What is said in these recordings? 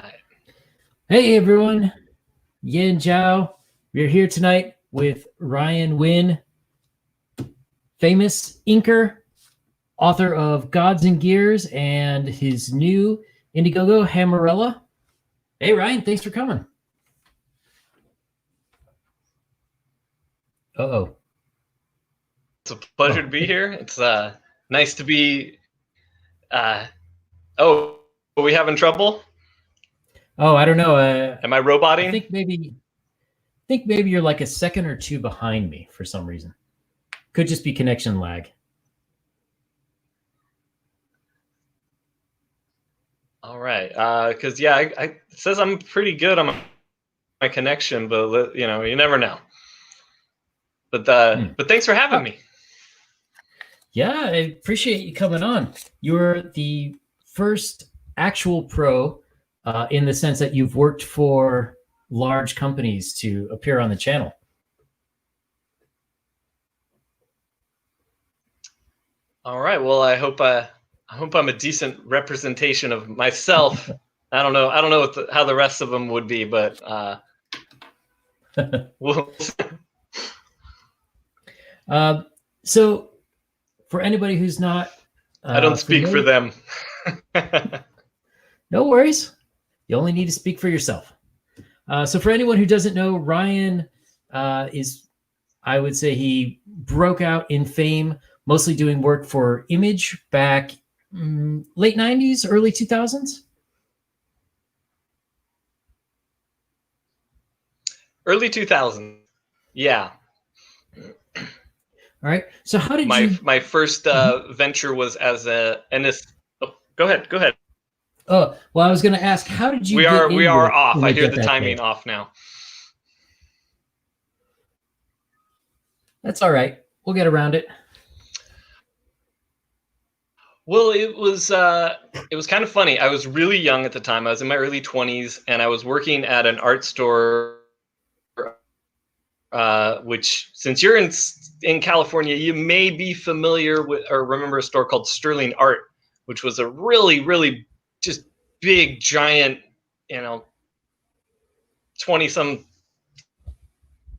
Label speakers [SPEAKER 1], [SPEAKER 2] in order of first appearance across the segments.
[SPEAKER 1] Hey everyone, Yin Zhao. We're here tonight with Ryan Winn, famous inker, author of Gods and Gears and his new Indiegogo, Hammerella. Hey Ryan, thanks for coming. Uh-oh.
[SPEAKER 2] It's a pleasure to be here. It's nice to be. Are we having trouble?
[SPEAKER 1] Oh, I don't know.
[SPEAKER 2] Am I roboting?
[SPEAKER 1] I think maybe you're like a second or two behind me for some reason. Could just be connection lag.
[SPEAKER 2] All right, because it says I'm pretty good on my connection, but you never know. But thanks for having me.
[SPEAKER 1] Yeah, I appreciate you coming on. You're the first actual pro in the sense that you've worked for large companies to appear on the channel.
[SPEAKER 2] All right. Well, I hope I'm a decent representation of myself. I don't know how the rest of them would be, but we'll.
[SPEAKER 1] So, for anybody who's not,
[SPEAKER 2] I don't speak for them.
[SPEAKER 1] No worries. You only need to speak for yourself. So for anyone who doesn't know, Ryan is, I would say he broke out in fame, mostly doing work for Image back late 90s, early 2000s.
[SPEAKER 2] Early 2000s. Yeah.
[SPEAKER 1] All right. So how did
[SPEAKER 2] my first venture was as go ahead.
[SPEAKER 1] Oh, well, I was going to ask, how did you
[SPEAKER 2] we are off. I hear the timing off now.
[SPEAKER 1] That's all right. We'll get around it.
[SPEAKER 2] Well, it was kind of funny. I was really young at the time. I was in my early 20s, and I was working at an art store, which, since you're in California, you may be familiar with or remember a store called Sterling Art, which was a really, really just big, giant, 20-some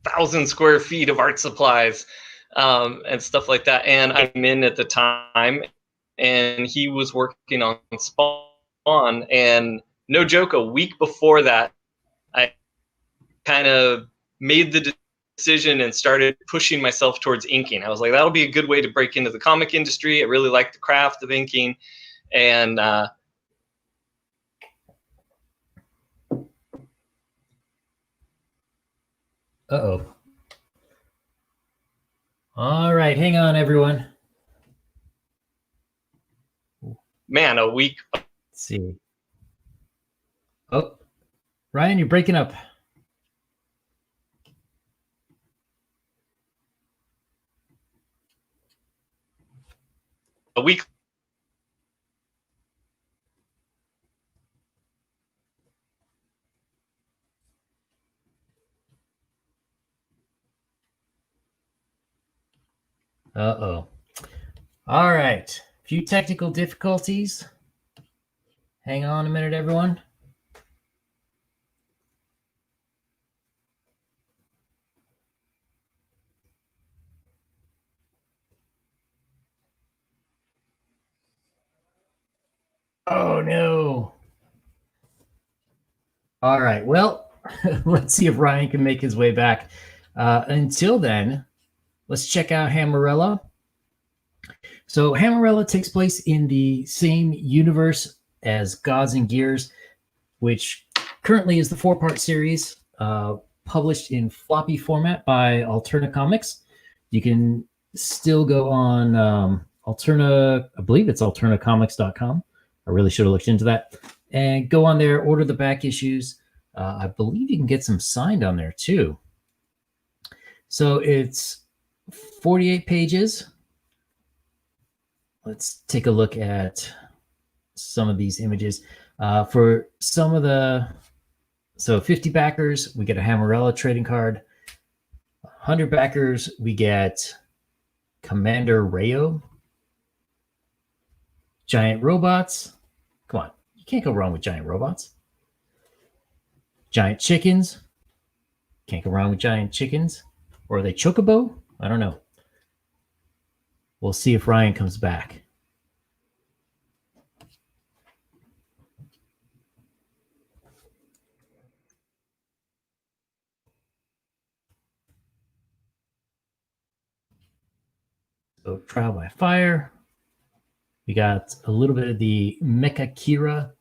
[SPEAKER 2] thousand square feet of art supplies and stuff like that. And I'm in at the time, and he was working on Spawn. And no joke, a week before that, I kind of made the decision and started pushing myself towards inking. I was like, that'll be a good way to break into the comic industry. I really like the craft of inking. And
[SPEAKER 1] Uh-oh. All right, hang on, everyone.
[SPEAKER 2] Man, a week.
[SPEAKER 1] Let's see. Oh, Ryan, you're breaking up.
[SPEAKER 2] A week.
[SPEAKER 1] Uh-oh. All right. A few technical difficulties. Hang on a minute, everyone. Oh, no. All right. Well, let's see if Ryan can make his way back. Until then, let's check out Hammerella. So Hammerella takes place in the same universe as Gods and Gears, which currently is the 4-part series published in floppy format by Alterna Comics. You can still go on Alterna, I believe it's alternacomics.com. I really should have looked into that. And go on there, order the back issues. I believe you can get some signed on there too. So it's 48 pages. Let's take a look at some of these images. For some of the, so 50 backers, we get a Hammerella trading card. 100 backers, we get Commander Rayo. Giant robots. Come on, you can't go wrong with giant robots. Giant chickens. Can't go wrong with giant chickens. Or are they chocobo? I don't know. We'll see if Ryan comes back. So trial by fire. We got a little bit of the Mecha Kira.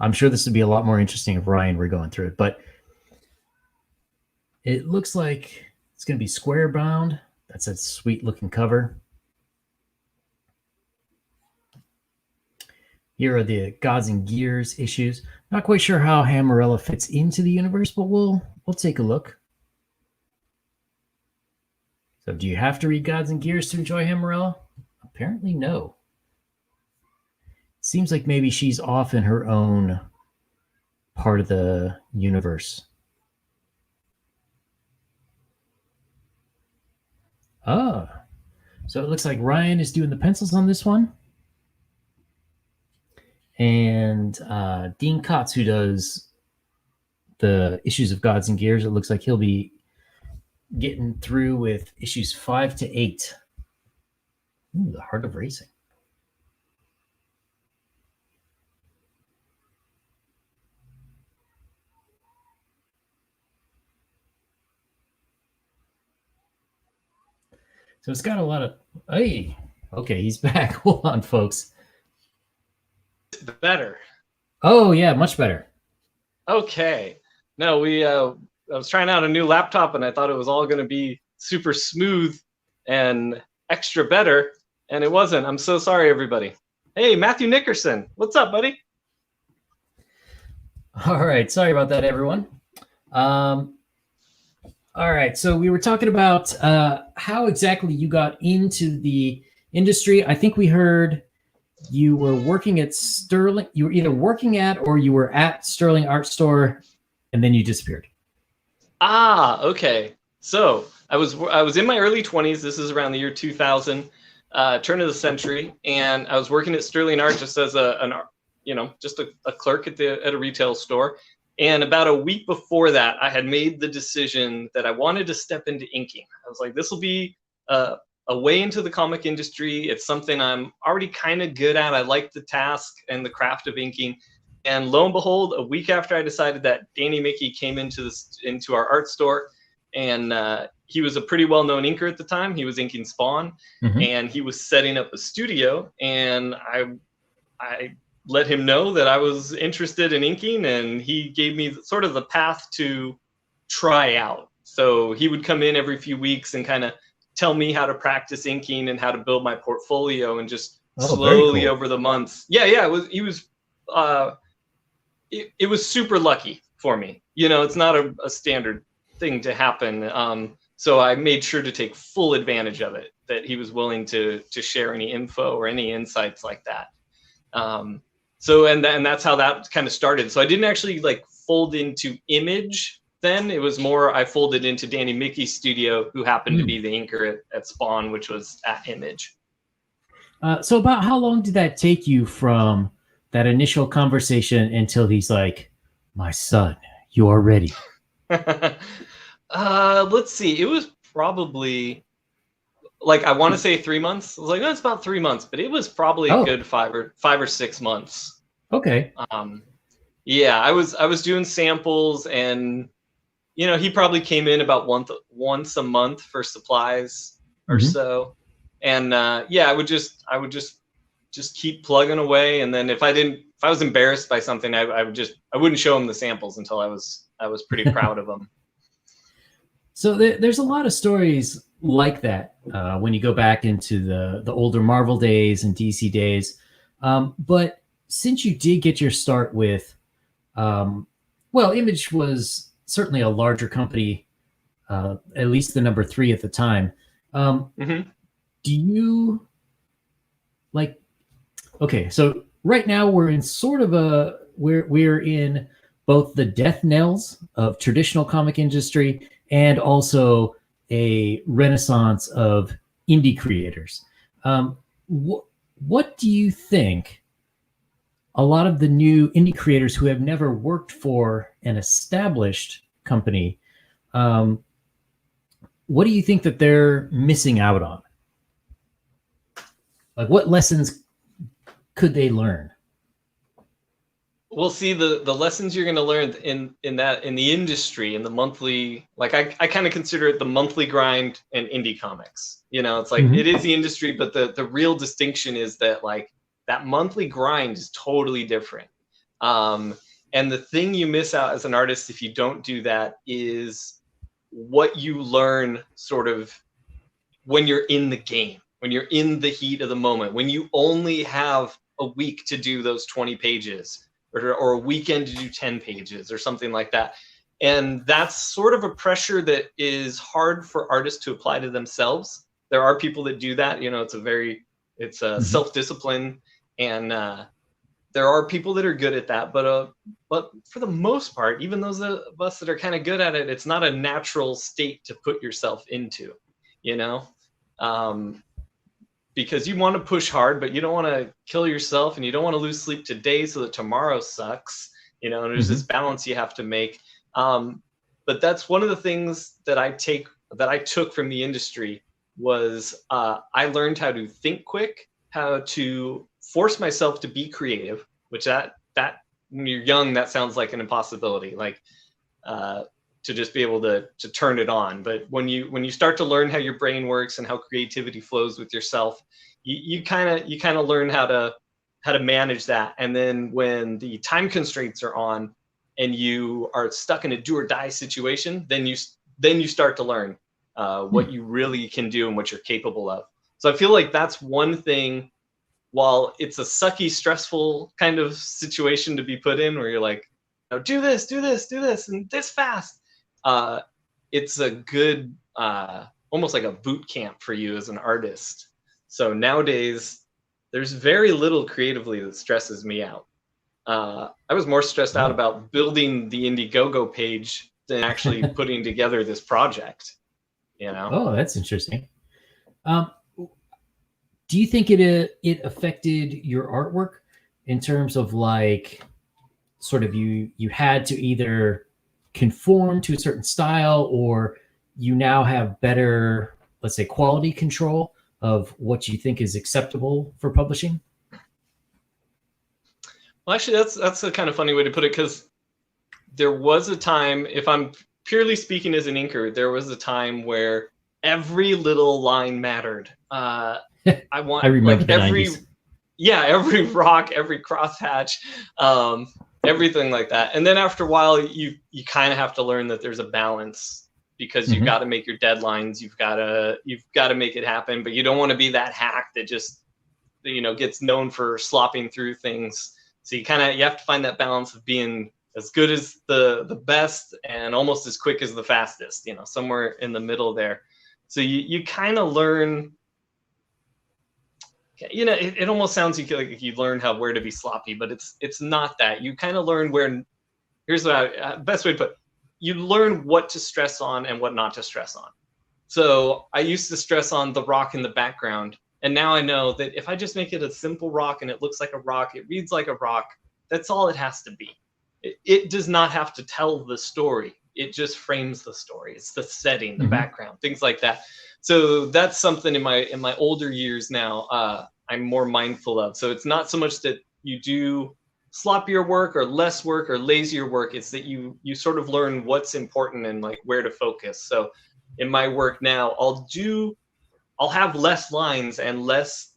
[SPEAKER 1] I'm sure this would be a lot more interesting if Ryan were going through it, but it looks like it's going to be square bound. That's a sweet looking cover. Here are the Gods and Gears issues. Not quite sure how Amarella fits into the universe, but we'll take a look. So do you have to read Gods and Gears to enjoy Amarella? Apparently no. Seems like maybe she's off in her own part of the universe. Ah, so it looks like Ryan is doing the pencils on this one. And Dean Kotz, who does the issues of Gods and Gears, it looks like he'll be getting through with issues 5 to 8. Ooh, the Heart of Racing. So it's got a lot of... Hey, okay, he's back. Hold on, folks.
[SPEAKER 2] Better.
[SPEAKER 1] Oh, yeah, much better.
[SPEAKER 2] Okay. No, I was trying out a new laptop and I thought it was all going to be super smooth and extra better, and it wasn't. I'm so sorry, everybody. Hey, Matthew Nickerson. What's up, buddy?
[SPEAKER 1] All right. Sorry about that, everyone. All right. So we were talking about how exactly you got into the industry. I think we heard you were working at Sterling. You were either working at or you were at Sterling Art Store, and then you disappeared.
[SPEAKER 2] Ah, okay. So I was in my early 20s. This is around the year 2000, turn of the century, and I was working at Sterling Art just as a clerk at a retail store. And about a week before that, I had made the decision that I wanted to step into inking. I was like, this will be a way into the comic industry. It's something I'm already kind of good at. I like the task and the craft of inking. And lo and behold, a week after I decided that, Danny Mickey came into our art store, and he was a pretty well-known inker at the time. He was inking Spawn, and he was setting up a studio, and I let him know that I was interested in inking, and he gave me sort of the path to try out. So he would come in every few weeks and kind of tell me how to practice inking and how to build my portfolio, and just slowly over the months. Yeah, it was super lucky for me. You know, it's not a standard thing to happen. So I made sure to take full advantage of it, that he was willing to share any info or any insights like that. And that's how that kind of started. So I didn't actually like fold into Image then. It was more, I folded into Danny Mickey's studio, who happened to be the inker at Spawn, which was at Image.
[SPEAKER 1] So about how long did that take you from that initial conversation until he's like, my son, you are ready?
[SPEAKER 2] Let's see. It was probably, like, I want to say 3 months. I was like, no, it's about 3 months, but it was probably a good 5 or 6 months.
[SPEAKER 1] Okay.
[SPEAKER 2] Yeah, I was doing samples, and you know, he probably came in about once a month for supplies or so. And I would just keep plugging away, and then if I was embarrassed by something, I wouldn't show him the samples until I was pretty proud of them.
[SPEAKER 1] So there's a lot of stories like that when you go back into the older Marvel days and DC days. But since you did get your start with, Image was certainly a larger company, at least the number 3 at the time. Do you like? Okay, so right now we're in sort of we're in both the death knells of traditional comic industry and also a renaissance of indie creators. What do you think a lot of the new indie creators who have never worked for an established company, what do you think that they're missing out on? Like, what lessons could they learn?
[SPEAKER 2] We'll see the lessons you're going to learn in the industry, in the monthly, like I kind of consider it the monthly grind and indie comics. You know, it's like it is the industry, but the real distinction is that like that monthly grind is totally different. And the thing you miss out as an artist if you don't do that is what you learn sort of when you're in the game, when you're in the heat of the moment, when you only have a week to do those 20 pages or a weekend to do 10 pages or something like that. And that's sort of a pressure that is hard for artists to apply to themselves. There are people that do that. You know, it's a self-discipline, and there are people that are good at that. But for the most part, even those of us that are kind of good at it, it's not a natural state to put yourself into, you know, because you want to push hard, but you don't want to kill yourself, and you don't want to lose sleep today so that tomorrow sucks, you know, and there's this balance you have to make. But that's one of the things that I took from the industry was I learned how to think quick, how to force myself to be creative, which that when you're young, that sounds like an impossibility, like to just be able to turn it on. But when you start to learn how your brain works and how creativity flows with yourself, you kind of learn how to manage that. And then when the time constraints are on and you are stuck in a do or die situation, then you start to learn what you really can do and what you're capable of. So I feel like that's one thing. While it's a sucky, stressful kind of situation to be put in, where you're like, oh, do this, and this fast. It's a good, almost like a boot camp for you as an artist. So nowadays, there's very little creatively that stresses me out. I was more stressed out about building the Indiegogo page than actually putting together this project. You know?
[SPEAKER 1] Oh, that's interesting. Do you think it affected your artwork in terms of like, sort of you had to either conform to a certain style, or you now have better, let's say, quality control of what you think is acceptable for publishing?
[SPEAKER 2] Well, actually, that's a kind of funny way to put it, because there was a time, if I'm purely speaking as an inker, there was a time where every little line mattered. I remember like every 90s. Every rock, every crosshatch, everything like that. And then after a while, you kind of have to learn that there's a balance, because you've got to make your deadlines. You've got to make it happen, but you don't want to be that hack that just, you know, gets known for slopping through things. So you have to find that balance of being as good as the best and almost as quick as the fastest, you know, somewhere in the middle there. So you kind of learn, you know, it almost sounds like you learn where to be sloppy, but it's not that. You kind of learn where, here's what best way to put it, you learn what to stress on and what not to stress on. So I used to stress on the rock in the background, and now I know that if I just make it a simple rock and it looks like a rock, it reads like a rock, that's all it has to be. It does not have to tell the story. It just frames the story. It's the setting, the background, things like that. So that's something in my older years now, I'm more mindful of. So it's not so much that you do sloppier work or less work or lazier work. It's that you sort of learn what's important and like where to focus. So in my work now, I'll have less lines and less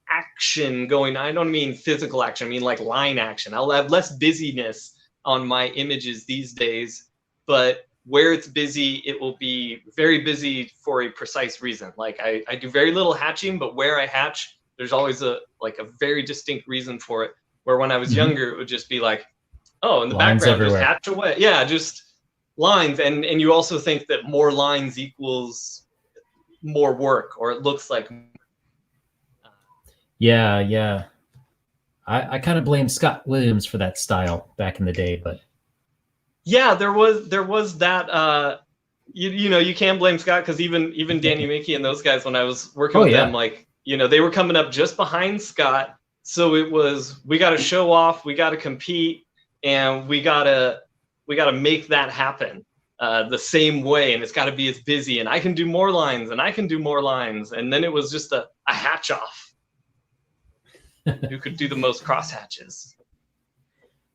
[SPEAKER 2] action going. I don't mean physical action. I mean like line action. I'll have less busyness on my images these days, but where it's busy, it will be very busy for a precise reason. Like I do very little hatching, but where I hatch, there's always a very distinct reason for it. Where when I was younger, it would just be like, oh, in the lines background, everywhere. Just hatch away. Yeah, just lines. And you also think that more lines equals more work, or it looks like.
[SPEAKER 1] Yeah. I kind of blame Scott Williams for that style back in the day, but.
[SPEAKER 2] Yeah, there was that. You know, you can blame Scott, because even Danny Mickey and those guys, when I was working with them, like, you know, they were coming up just behind Scott. So it was, we got to show off, we got to compete, and we got to make that happen the same way, and it's got to be as busy, and I can do more lines, and I can do more lines, and then it was just a hatch off. Who could do the most cross hatches?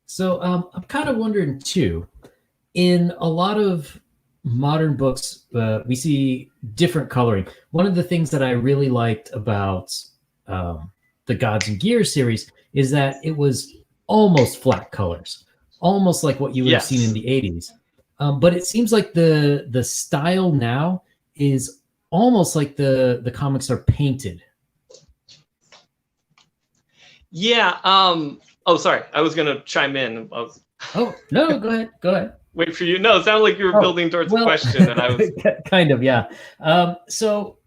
[SPEAKER 1] So I'm kind of wondering too, in a lot of modern books, we see different coloring. One of the things that I really liked about the Gods and Gears series is that it was almost flat colors, almost like what you would have seen in the 80s. But it seems like the style now is almost like the comics are painted.
[SPEAKER 2] Yeah. Oh, sorry. I was going to chime in.
[SPEAKER 1] Oh, no, go ahead. Go ahead.
[SPEAKER 2] Wait for you. No, it sounded like you were building towards a question, and I was
[SPEAKER 1] kind of, yeah. So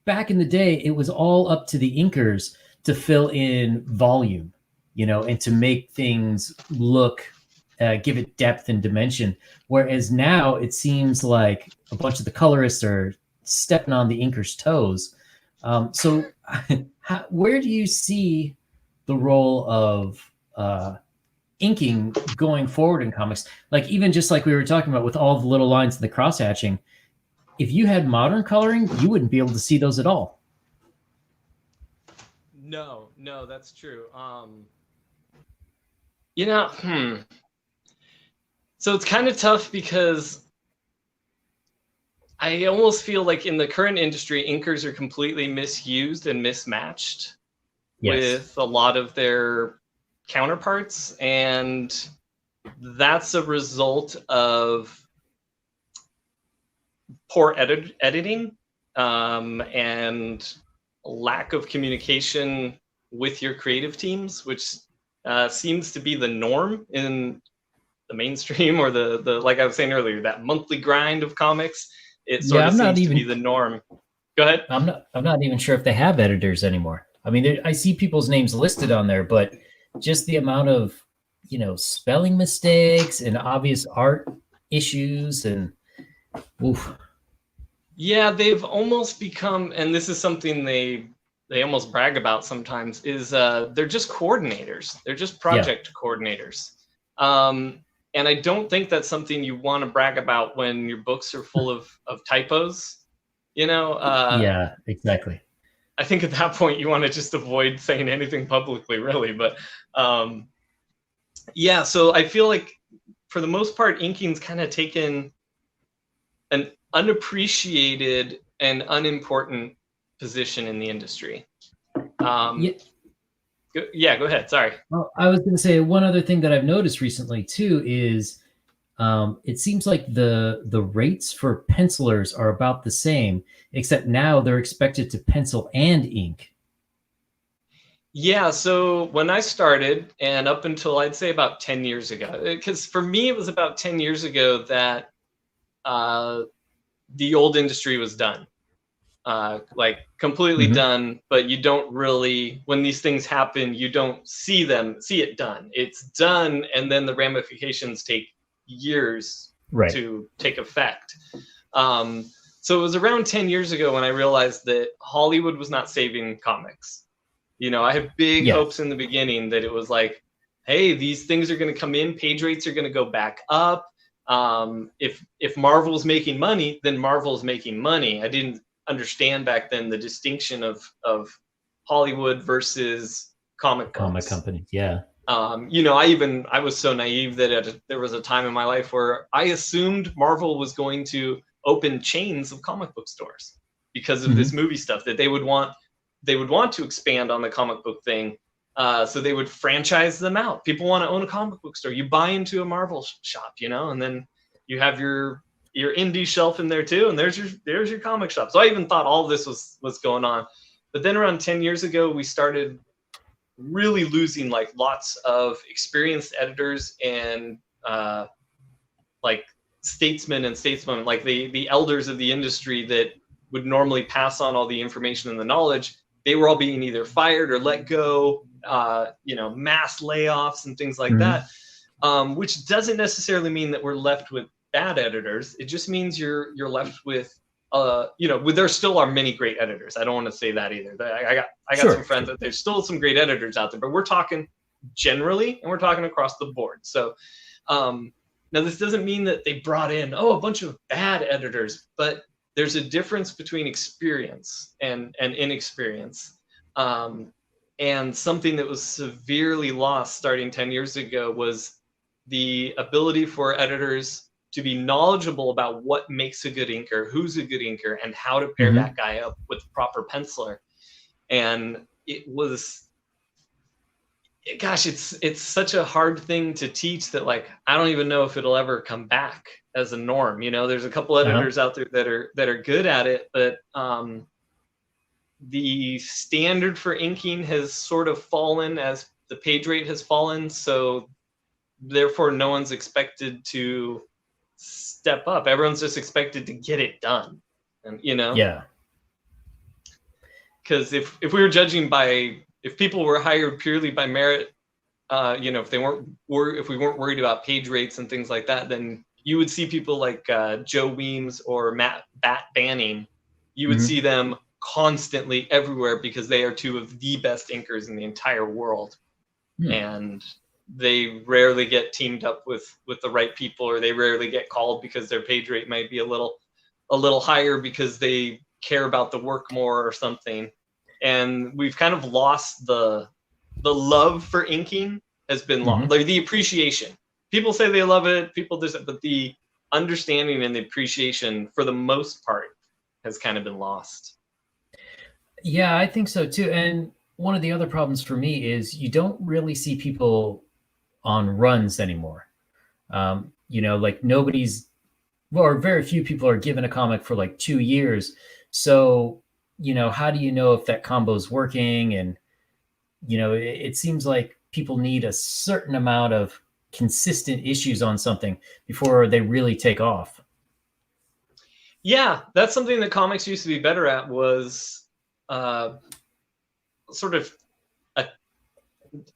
[SPEAKER 1] back in the day, it was all up to the inkers to fill in volume, and to make things look, give it depth and dimension. Whereas now it seems like a bunch of the colorists are stepping on the inkers' toes. So where do you see the role of inking going forward in comics? Like, even just like we were talking about with all the little lines and the cross hatching, if you had modern coloring, you wouldn't be able to see those at all.
[SPEAKER 2] No, that's true. So it's kind of tough because I almost feel like in the current industry, inkers are completely misused and mismatched with a lot of their counterparts, and that's a result of poor editing and lack of communication with your creative teams, which seems to be the norm in the mainstream, or the like I was saying earlier, that monthly grind of comics. It sort of seems to be the norm. Go ahead.
[SPEAKER 1] I'm not even sure if they have editors anymore. I mean, I see people's names listed on there, but just the amount of, spelling mistakes and obvious art issues and oof.
[SPEAKER 2] Yeah, they've almost become, and this is something they almost brag about sometimes, is they're just coordinators. They're just project coordinators. And I don't think that's something you want to brag about when your books are full of typos,
[SPEAKER 1] Yeah, exactly.
[SPEAKER 2] I think at that point you want to just avoid saying anything publicly, really. But yeah, so I feel like for the most part, inking's kind of taken an unappreciated and unimportant position in the industry. Yeah, go ahead. Sorry.
[SPEAKER 1] Well, I was going to say one other thing that I've noticed recently too is it seems like the rates for pencilers are about the same, except now they're expected to pencil and ink.
[SPEAKER 2] Yeah, so when I started, and up until I'd say about 10 years ago, because for me it was about 10 years ago that the old industry was done. Like completely done, but you don't really, when these things happen, you don't see it done. It's done, and then the ramifications take years to take effect. So it was around 10 years ago when I realized that Hollywood was not saving comics. I had big hopes in the beginning that it was like, hey, these things are going to come in, page rates are going to go back up. If Marvel's making money, then Marvel's making money. I didn't understand back then the distinction of Hollywood versus comic
[SPEAKER 1] companies. Yeah.
[SPEAKER 2] I was so naive that there was a time in my life where I assumed Marvel was going to open chains of comic book stores because of this movie stuff, that they would want to expand on the comic book thing. So they would franchise them out. People want to own a comic book store. You buy into a Marvel shop, and then you have your indie shelf in there too, and there's your comic shop. So I even thought all this was going on. But then around 10 years ago, we started really losing like lots of experienced editors and like statesmen, like the elders of the industry that would normally pass on all the information and the knowledge. They were all being either fired or let go, mass layoffs and things like that, which doesn't necessarily mean that we're left with bad editors. It just means you're left with there still are many great editors. I don't want to say that either. I got
[SPEAKER 1] Sure,
[SPEAKER 2] some friends that there's still some great editors out there, but we're talking generally, and we're talking across the board. So now this doesn't mean that they brought in a bunch of bad editors, but there's a difference between experience and inexperience. And something that was severely lost starting 10 years ago was the ability for editors to be knowledgeable about what makes a good inker, who's a good inker, and how to pair that guy up with the proper penciler. And it was, gosh, it's such a hard thing to teach that, like, I don't even know if it'll ever come back as a norm. There's a couple editors out there that are good at it, but the standard for inking has sort of fallen as the page rate has fallen. So therefore no one's expected to step up. Everyone's just expected to get it done. And
[SPEAKER 1] Yeah.
[SPEAKER 2] Because if we were judging if people were hired purely by merit, if we weren't worried about page rates and things like that, then you would see people like Joe Weems or Bat Banning. You would see them constantly everywhere because they are two of the best inkers in the entire world. And they rarely get teamed up with the right people, or they rarely get called because their page rate might be a little higher because they care about the work more or something. And we've kind of lost the love for inking has been lost. Like the appreciation. People say they love it, but the understanding and the appreciation for the most part has kind of been lost.
[SPEAKER 1] Yeah, I think so too. And one of the other problems for me is you don't really see people on runs anymore. Like very few people are given a comic for like 2 years. So, how do you know if that combo is working? And, it seems like people need a certain amount of consistent issues on something before they really take off.
[SPEAKER 2] Yeah, that's something that comics used to be better at, was sort of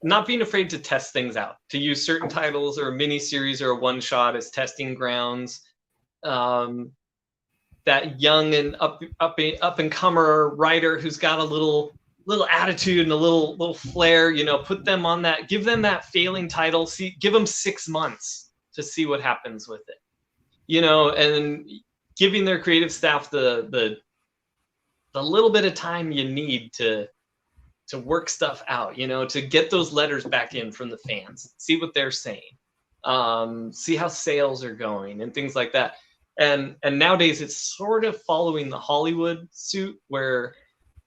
[SPEAKER 2] not being afraid to test things out, to use certain titles or a mini series or a one shot as testing grounds. That young and up and comer writer who's got a little attitude and a little flair, put them on that, give them that failing title, give them 6 months to see what happens with it, and giving their creative staff the little bit of time you need to work stuff out, to get those letters back in from the fans, see what they're saying, see how sales are going and things like that. And nowadays it's sort of following the Hollywood suit, where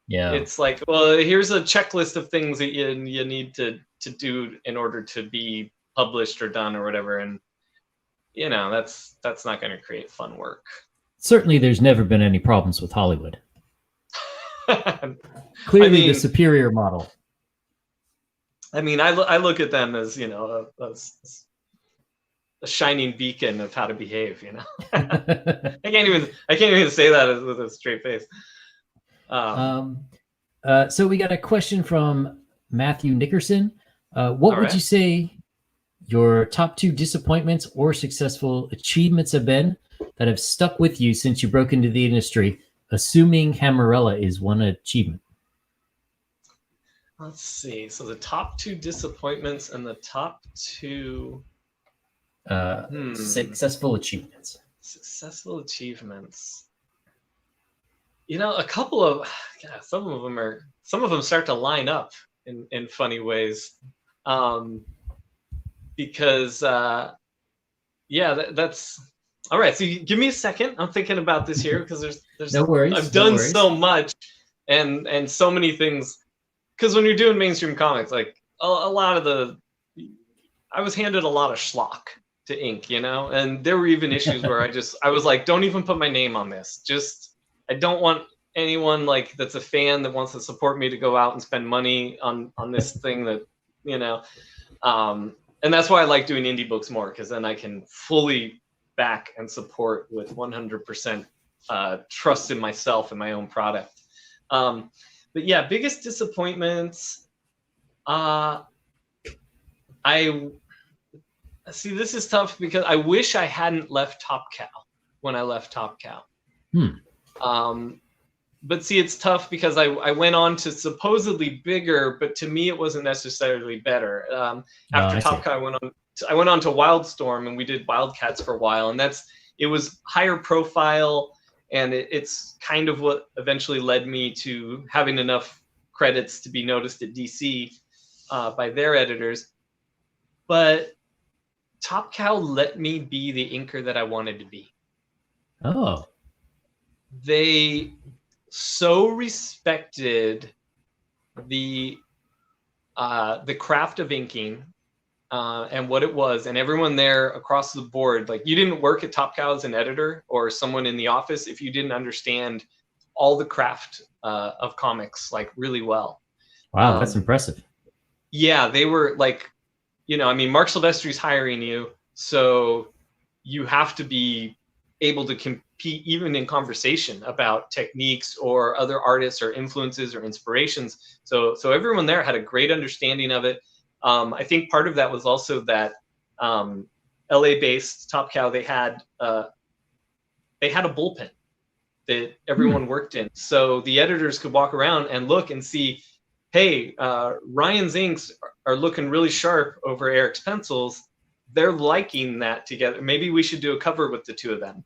[SPEAKER 2] it's like, well, here's a checklist of things that you need to do in order to be published or done or whatever. And that's not going to create fun work.
[SPEAKER 1] Certainly there's never been any problems with Hollywood. Clearly the superior model.
[SPEAKER 2] I look at them as, a shining beacon of how to behave, I can't even say that with a straight face.
[SPEAKER 1] So we got a question from Matthew Nickerson. What would you say your top 2 disappointments or successful achievements have been that have stuck with you since you broke into the industry, assuming Hammerella is one achievement?
[SPEAKER 2] Let's see. So the top 2 disappointments and the top 2
[SPEAKER 1] successful achievements.
[SPEAKER 2] Successful achievements. A couple of some of them start to line up in funny ways, because that's all right. So give me a second. I'm thinking about this here, because there's
[SPEAKER 1] no worries.
[SPEAKER 2] I've done so much and so many things. Because when you're doing mainstream comics, like a lot of I was handed a lot of schlock to ink, and there were even issues where I was like, don't even put my name on this. I don't want anyone like that's a fan that wants to support me to go out and spend money on this thing that, and that's why I like doing indie books more, because then I can fully back and support with 100% trust in myself and my own product. But yeah, biggest disappointments. I see, this is tough because I wish I hadn't left Top Cow when I left Top Cow. But see, it's tough because I went on to supposedly bigger, but to me it wasn't necessarily better. After
[SPEAKER 1] I see.
[SPEAKER 2] Top Cow, I went on to Wildstorm, and we did Wildcats for a while, and it was higher profile, and it's kind of what eventually led me to having enough credits to be noticed at DC by their editors. But Top Cow let me be the inker that I wanted to be.
[SPEAKER 1] Oh.
[SPEAKER 2] They so respected the craft of inking and what it was, and everyone there across the board. Like, you didn't work at Top Cow as an editor or someone in the office if you didn't understand all the craft of comics like really well.
[SPEAKER 1] Wow, that's impressive.
[SPEAKER 2] Yeah, they were like, I mean, Mark Silvestri's hiring you, so you have to be able to compete even in conversation about techniques or other artists or influences or inspirations. So everyone there had a great understanding of it. I think part of that was also that LA-based Top Cow, they had a bullpen that everyone worked in. So the editors could walk around and look and see, hey, Ryan's inks are looking really sharp over Eric's pencils. They're liking that together. Maybe we should do a cover with the two of them,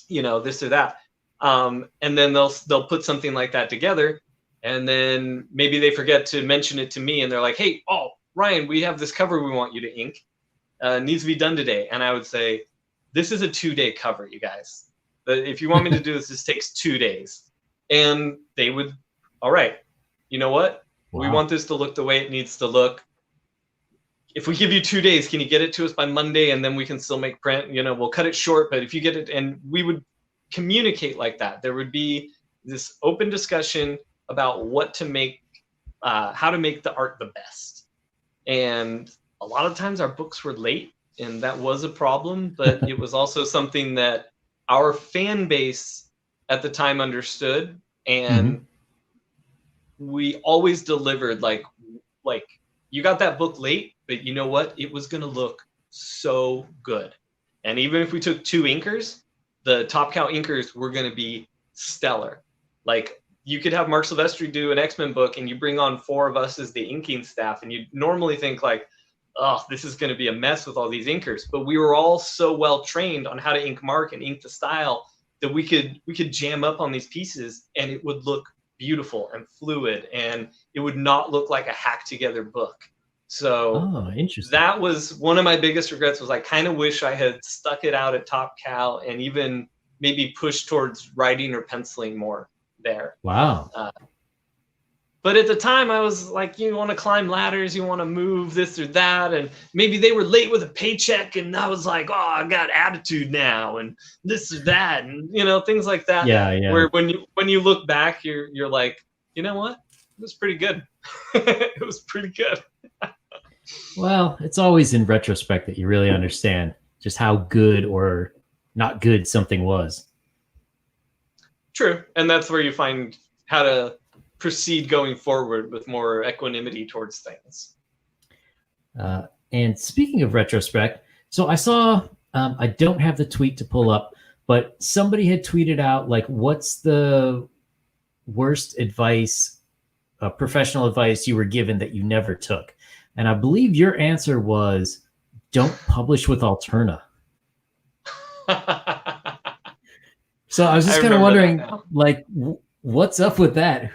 [SPEAKER 2] this or that. And then they'll put something like that together. And then maybe they forget to mention it to me, and they're like, hey, Ryan, we have this cover we want you to ink. Needs to be done today. And I would say, this is a 2-day cover, you guys. But if you want me to do this takes 2 days. And they would, all right, you know what? Wow. We want this to look the way it needs to look. If we give you 2 days, can you get it to us by Monday, and then we can still make print? We'll cut it short, but if you get it, and we would communicate like that. There would be this open discussion about what to make, how to make the art the best. And a lot of times our books were late, and that was a problem, but it was also something that our fan base at the time understood, and we always delivered like you got that book late, but you know what? It was going to look so good. And even if we took 2 inkers, the Top Cow inkers were going to be stellar. Like, you could have Mark Silvestri do an X-Men book, and you bring on 4 of us as the inking staff, and you normally think like, oh, this is going to be a mess with all these inkers. But we were all so well trained on how to ink Mark and ink the style that we could jam up on these pieces, and it would look beautiful and fluid, and it would not look like a hacked together book. So
[SPEAKER 1] interesting.
[SPEAKER 2] That was one of my biggest regrets. Was I kind of wish I had stuck it out at Top Cow and even maybe pushed towards writing or penciling more there.
[SPEAKER 1] Wow.
[SPEAKER 2] But at the time, I was like, you want to climb ladders, you want to move this or that, and maybe they were late with a paycheck, and I was like, oh, I got attitude now, and this or that, and things like that.
[SPEAKER 1] Yeah.
[SPEAKER 2] Where when you look back, you're like, you know what? It was pretty good. It was pretty good.
[SPEAKER 1] Well, it's always in retrospect that you really understand just how good or not good something was.
[SPEAKER 2] True, and that's where you find how to proceed going forward with more equanimity towards things.
[SPEAKER 1] And speaking of retrospect, so I saw, I don't have the tweet to pull up, but somebody had tweeted out, like, what's the worst advice, professional advice you were given that you never took? And I believe your answer was, don't publish with Alterna. So I was just kind of wondering, like, what's up with that?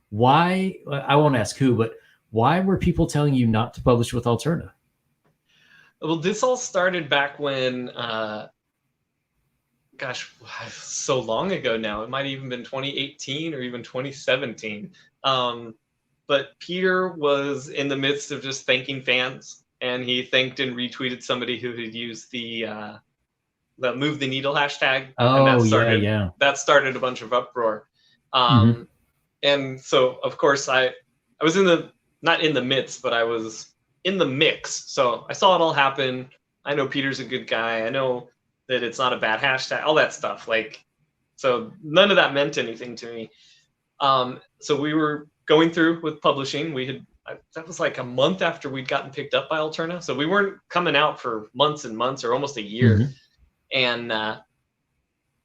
[SPEAKER 1] Why, I won't ask who, but why were people telling you not to publish with Alterna?
[SPEAKER 2] Well, this all started back when, gosh, so long ago now. It might have even been 2018 or even 2017. But Peter was in the midst of just thanking fans, and he thanked and retweeted somebody who had used the Move the Needle hashtag.
[SPEAKER 1] Oh,
[SPEAKER 2] and that started a bunch of uproar. And so, of course, I was not in the midst, but I was in the mix. So I saw it all happen. I know Peter's a good guy. I know that it's not a bad hashtag, all that stuff. So none of that meant anything to me. So we were going through with publishing. That was like a month after we'd gotten picked up by Alterna. So we weren't coming out for months and months, or almost a year. And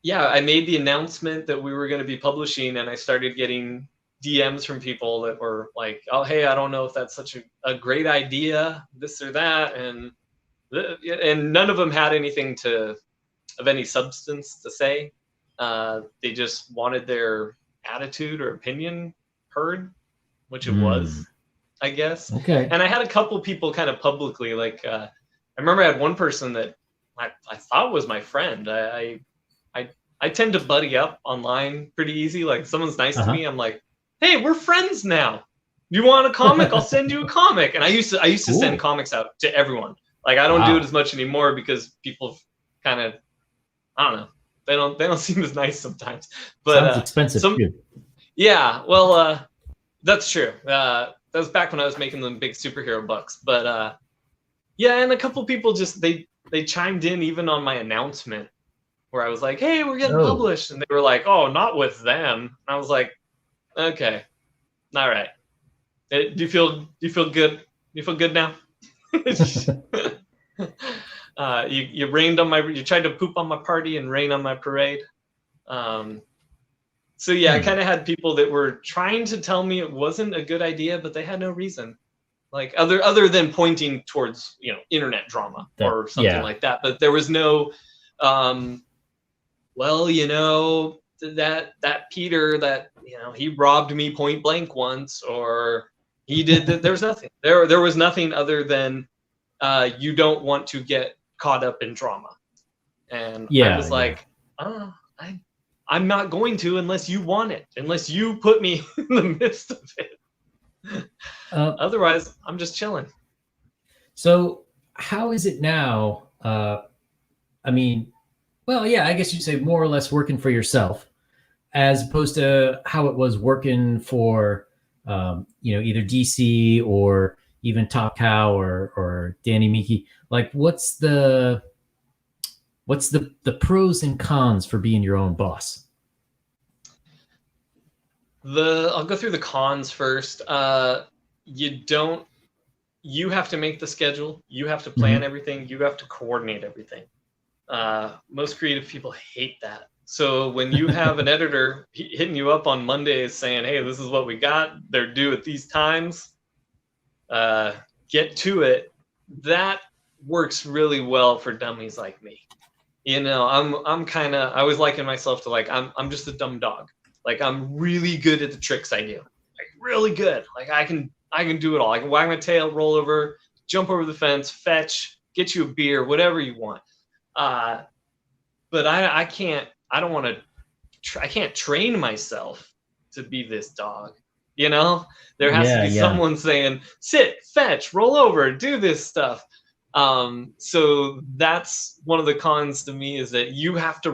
[SPEAKER 2] yeah, I made the announcement that we were going to be publishing, and I started getting DMs from people that were like, "Oh, hey, I don't know if that's such a great idea, this or that," and none of them had anything of any substance to say. They just wanted their attitude or opinion heard, which it was, I guess.
[SPEAKER 1] Okay.
[SPEAKER 2] And I had a couple people kind of publicly, like I remember I had one person that I thought was my friend. I tend to buddy up online pretty easy. Like someone's nice to me, I'm like, hey, we're friends now. You want a comic? I'll send you a comic. And I used to send comics out to everyone. Like I don't do it as much anymore because people kind of, I don't know, they don't seem as nice sometimes. But
[SPEAKER 1] sounds expensive too.
[SPEAKER 2] Yeah, well, that's true. That was back when I was making them big superhero bucks. But yeah, and a couple people just they chimed in even on my announcement where I was like, hey, we're getting published, and they were like, oh, not with them. And I was like, okay, all right. Do you feel good? You feel good now? You rained on you tried to poop on my party and rain on my parade. So yeah, I kind of had people that were trying to tell me it wasn't a good idea, but they had no reason, like other than pointing towards internet drama or something like that. But there was no, well, that Peter that he robbed me point blank once, or he did that. There was nothing. There was nothing other than you don't want to get caught up in drama. And I was like, oh, I'm not going to unless you want it, unless you put me in the midst of it. Otherwise, I'm just chilling.
[SPEAKER 1] So how is it now? I mean, well, yeah, I guess you'd say more or less working for yourself, as opposed to how it was working for, either DC or even Top Cow or Danny Miki. Like, what's the pros and cons for being your own boss?
[SPEAKER 2] I'll go through the cons first. You have to make the schedule. You have to plan everything. You have to coordinate everything. Most creative people hate that. So when you have an editor hitting you up on Mondays saying, hey, this is what we got, they're due at these times, get to it, that works really well for dummies like me. I'm kind of, I always liken myself to like, I'm just a dumb dog. Like I'm really good at the tricks I do, like really good. Like I can do it all. I can wag my tail, roll over, jump over the fence, fetch, get you a beer, whatever you want. But I can't train myself to be this dog. There has to be someone saying, sit, fetch, roll over, do this stuff. So that's one of the cons to me, is that you have to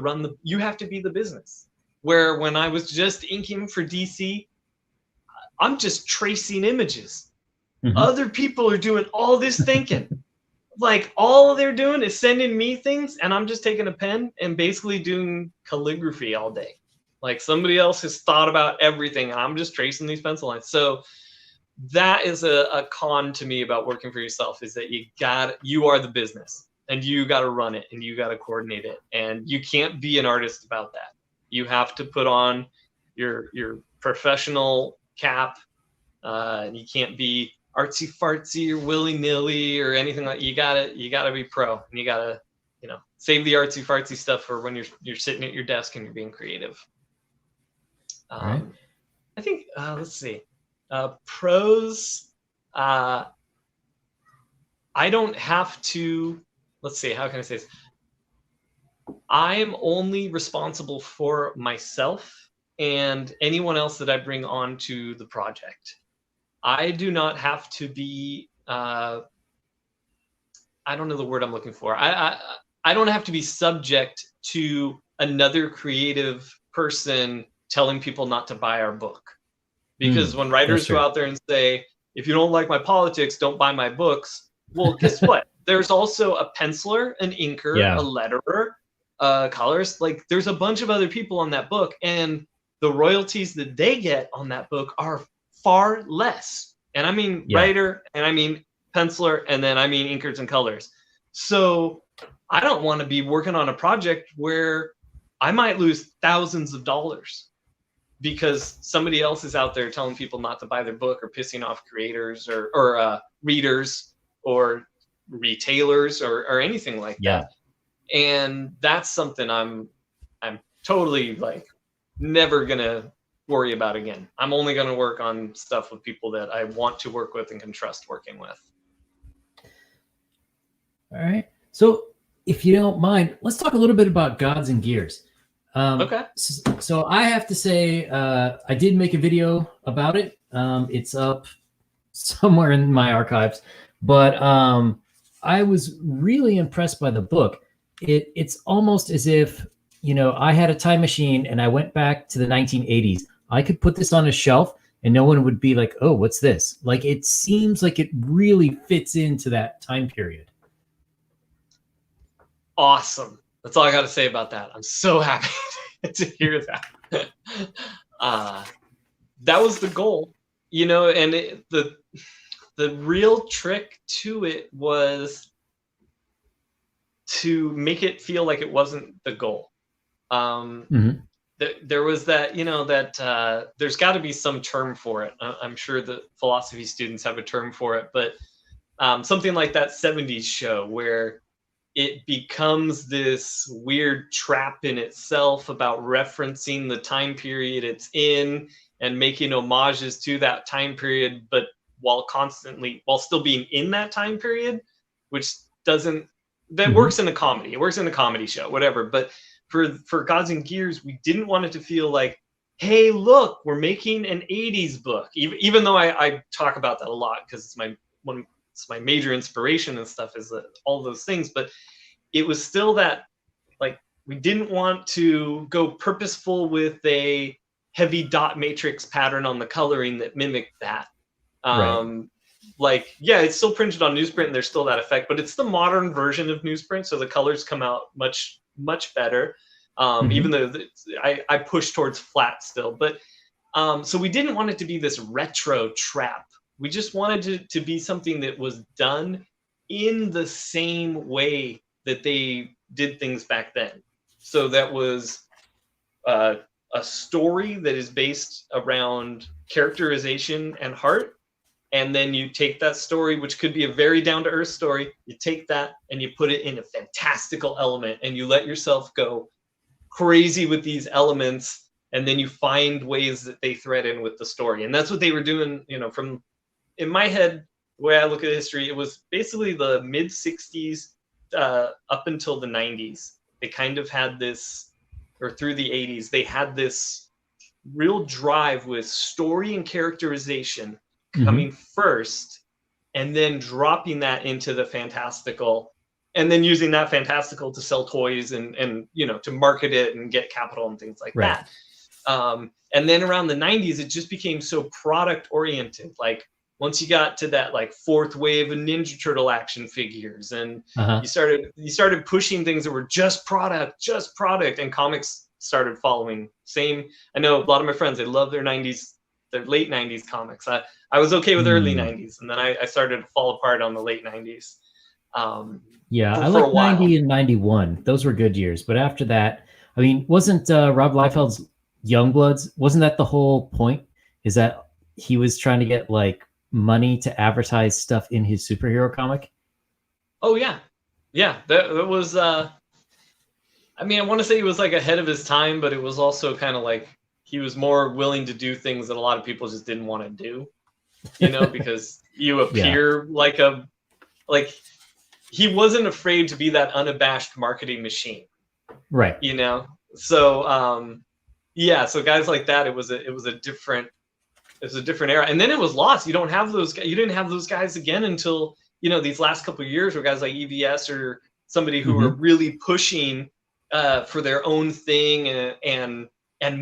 [SPEAKER 2] be the business. Where when I was just inking for DC, I'm just tracing images. Other people are doing all this thinking. Like all they're doing is sending me things, and I'm just taking a pen and basically doing calligraphy all day. Like somebody else has thought about everything, and I'm just tracing these pencil lines. So that is a con to me about working for yourself, is that you are the business, and you got to run it, and you got to coordinate it, and you can't be an artist about that. You have to put on your professional cap, and you can't be artsy fartsy or willy nilly or anything like. You gotta be pro, and you gotta save the artsy fartsy stuff for when you're sitting at your desk and you're being creative.
[SPEAKER 1] Right.
[SPEAKER 2] I think let's see, pros. I don't have to. Let's see, how can I say this? I'm only responsible for myself and anyone else that I bring onto the project. I do not have to be, I don't know the word I'm looking for. I don't have to be subject to another creative person telling people not to buy our book. Because when writers go out there and say, if you don't like my politics, don't buy my books. Well, guess what? There's also a penciler, an inker, a letterer, colorist. Like there's a bunch of other people on that book, and the royalties that they get on that book are far less. And I mean writer, and I mean penciler, and then I mean inkers and colors. So I don't want to be working on a project where I might lose thousands of dollars because somebody else is out there telling people not to buy their book or pissing off creators or readers or retailers or anything like that. And that's something I'm totally like never gonna worry about again. I'm only gonna work on stuff with people that I want to work with and can trust working with.
[SPEAKER 1] All right. So if you don't mind, let's talk a little bit about Gods and Gears.
[SPEAKER 2] Okay.
[SPEAKER 1] So I have to say, I did make a video about it. It's up somewhere in my archives, but I was really impressed by the book. It's almost as if, you know, I had a time machine and I went back to the 1980s. I could put this on a shelf and no one would be like, oh, what's this? Like, it seems like it really fits into that time period.
[SPEAKER 2] Awesome. That's all I got to say about that. I'm so happy to hear that. That was the goal, you know, and the real trick to it was to make it feel like it wasn't the goal. There was that, you know, that there's got to be some term for it. I'm sure the philosophy students have a term for it, but something like that 70s show where it becomes this weird trap in itself about referencing the time period it's in and making homages to that time period, but while still being in that time period, which doesn't, that works in a comedy. It works in a comedy show, whatever. But for Gods and Gears, we didn't want it to feel like, hey, look, we're making an 80s book. Even though I talk about that a lot because it's my major inspiration and stuff is all those things, but it was still that, like, we didn't want to go purposeful with a heavy dot matrix pattern on the coloring that mimicked that. Like, yeah, it's still printed on newsprint and there's still that effect, but it's the modern version of newsprint, so the colors come out much better. Even though I push towards flat still, but so we didn't want it to be this retro trap. We just wanted it to be something that was done in the same way that they did things back then. So that was a story that is based around characterization and heart. And then you take that story, which could be a very down-to-earth story, you take that and you put it in a fantastical element and you let yourself go crazy with these elements, and then you find ways that they thread in with the story. And that's what they were doing, you know, from, in my head, the way I look at history, it was basically the mid-60s up until the 90s. They kind of had this, or through the 80s, they had this real drive with story and characterization coming first, and then dropping that into the fantastical, and then using that fantastical to sell toys and you know, to market it and get capital and things like that. And then around the 90s, it just became so product oriented. Like, once you got to that like fourth wave of Ninja Turtle action figures, and you started pushing things that were just product, and comics started following. Same. I know a lot of my friends, they love their late 90s comics. I was okay with early 90s, and then I started to fall apart on the late 90s.
[SPEAKER 1] I like 90 and 91. Those were good years. But after that, I mean, wasn't Rob Liefeld's Youngbloods, wasn't that the whole point? Is that he was trying to get like money to advertise stuff in his superhero comic?
[SPEAKER 2] Oh yeah. Yeah, that was I mean, I want to say he was like ahead of his time, but it was also kind of like he was more willing to do things that a lot of people just didn't want to do, you know, because you appear like he wasn't afraid to be that unabashed marketing machine. Right. You know? So so guys like that, it was a different era. And then it was lost. You didn't have those guys again until, you know, these last couple of years where guys like EVS or somebody who were really pushing for their own thing and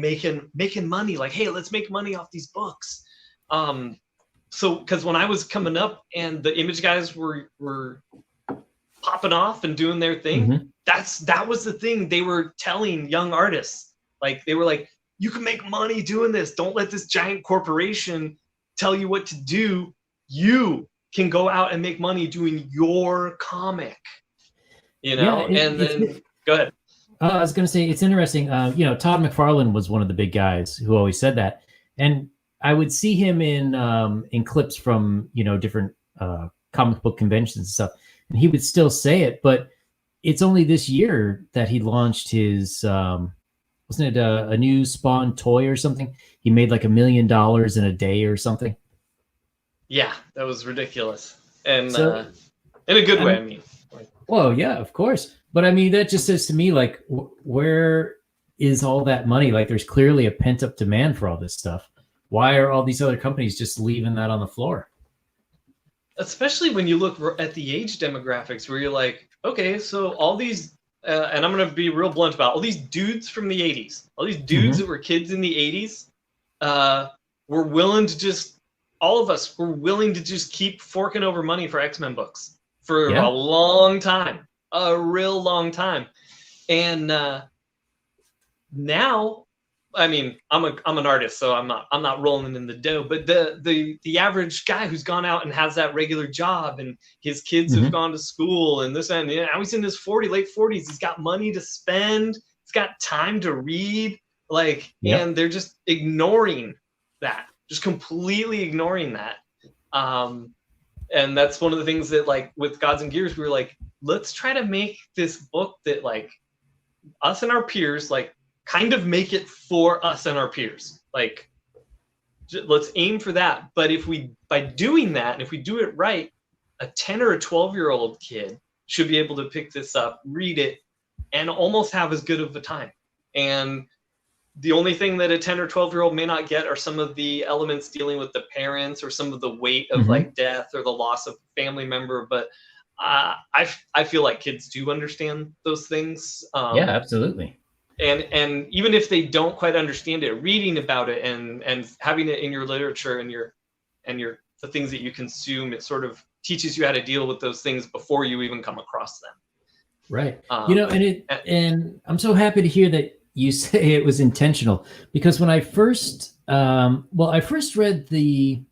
[SPEAKER 2] making money, like, hey, let's make money off these books. So because when I was coming up and the Image guys were popping off and doing their thing, that was the thing they were telling young artists. Like, they were like, you can make money doing this. Don't let this giant corporation tell you what to do. You can go out and make money doing your comic, you know? Go ahead.
[SPEAKER 1] I was going to say it's interesting. Todd McFarlane was one of the big guys who always said that, and I would see him in clips from different comic book conventions and stuff, and he would still say it. But it's only this year that he launched his wasn't it a new Spawn toy or something? He made like $1 million in a day or something.
[SPEAKER 2] Yeah, that was ridiculous, and
[SPEAKER 1] So,
[SPEAKER 2] in a good way. I mean,
[SPEAKER 1] well, yeah, of course. But I mean, that just says to me, like, where is all that money? Like, there's clearly a pent up demand for all this stuff. Why are all these other companies just leaving that on the floor?
[SPEAKER 2] especially when you look at the age demographics, where you're like, okay, so all these, and I'm going to be real blunt about all these dudes from the 80s, all these dudes that were kids in the 80s, were willing to just, all of us were willing to just keep forking over money for X-Men books for a long time, a real long time. And now, I mean, I'm an artist, so I'm not rolling in the dough. But the average guy who's gone out and has that regular job, and his kids have gone to school, and this and now he's in his late 40s. He's got money to spend. He's got time to read. And they're just ignoring that, just completely ignoring that. And that's one of the things that, like, with Gods and Gears, we were like, let's try to make this book that, like, us and our peers, like, kind of make it for us and our peers. Like, let's aim for that. But by doing that, and if we do it right, a 10 or a 12-year-old kid should be able to pick this up, read it, and almost have as good of a time. And the only thing that a 10 or 12-year-old may not get are some of the elements dealing with the parents, or some of the weight of like death or the loss of a family member. But I feel like kids do understand those things.
[SPEAKER 1] Yeah, absolutely.
[SPEAKER 2] And even if they don't quite understand it, reading about it and having it in your literature and the things that you consume, it sort of teaches you how to deal with those things before you even come across them.
[SPEAKER 1] Right. And I'm so happy to hear that you say it was intentional, because when I first read the,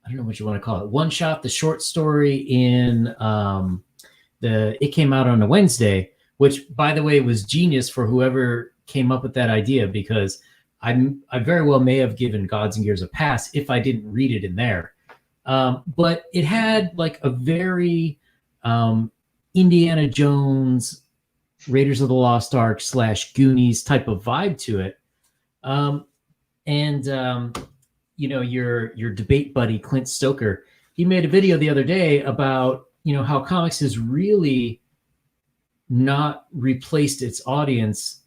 [SPEAKER 1] I don't know what you want to call it, one shot, the short story in it came out on a Wednesday, which, by the way, was genius for whoever came up with that idea, because I very well may have given Gods and Gears a pass if I didn't read it in there. But it had like a very Indiana Jones, Raiders of the Lost Ark / Goonies type of vibe to it. Your debate buddy, Clint Stoker, he made a video the other day about, how comics has really not replaced its audience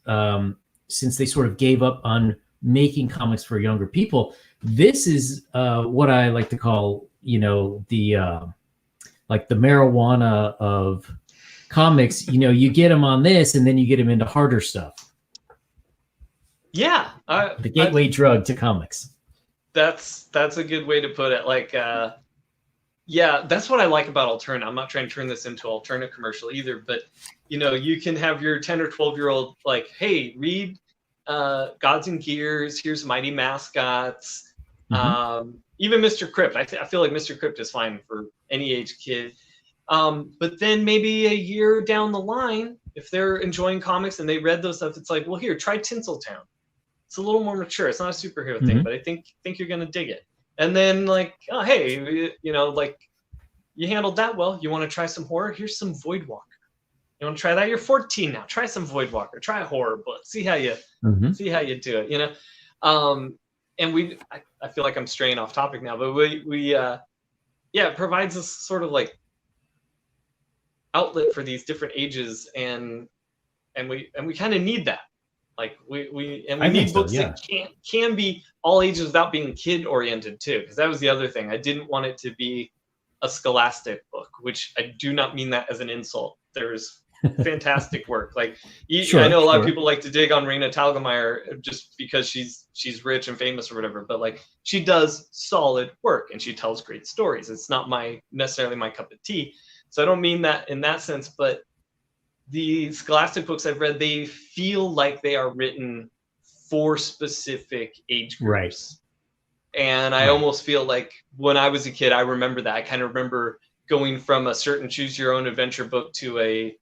[SPEAKER 1] since they sort of gave up on making comics for younger people. This is what I like to call, the marijuana of comics. You get them on this, and then you get them into harder stuff.
[SPEAKER 2] Yeah,
[SPEAKER 1] the gateway drug to comics.
[SPEAKER 2] That's a good way to put it. Like, yeah, that's what I like about Alterna. I'm not trying to turn this into an Alterna commercial either, but you can have your 10 or 12-year-old like, hey, read Gods and Gears. Here's Mighty Mascots. Even Mr. Crypt. I feel like Mr. Crypt is fine for any age kid. But then maybe a year down the line, if they're enjoying comics and they read those stuff, it's like, well, here, try Tinseltown. It's a little more mature. It's not a superhero thing, but I think you're gonna dig it. And then, like, oh, hey, like, you handled that well. You want to try some horror? Here's some Voidwalker. You want to try that? You're 14 now. Try some Voidwalker. Try a horror book. See how you do it. And I feel like I'm straying off topic now, but it provides us sort of like outlet for these different ages, and we kind of need that. Like we need books that can be all ages without being kid oriented too, because that was the other thing. I didn't want it to be a scholastic book, which I do not mean that as an insult. There's fantastic work. Like, I know a lot of people like to dig on Raina Telgemeier just because she's rich and famous or whatever, but like, she does solid work and she tells great stories. It's not necessarily my cup of tea. So I don't mean that in that sense, but the scholastic books I've read, they feel like they are written for specific age groups. Right. And I almost feel like when I was a kid, I remember that. I kind of remember going from a certain choose your own adventure book to a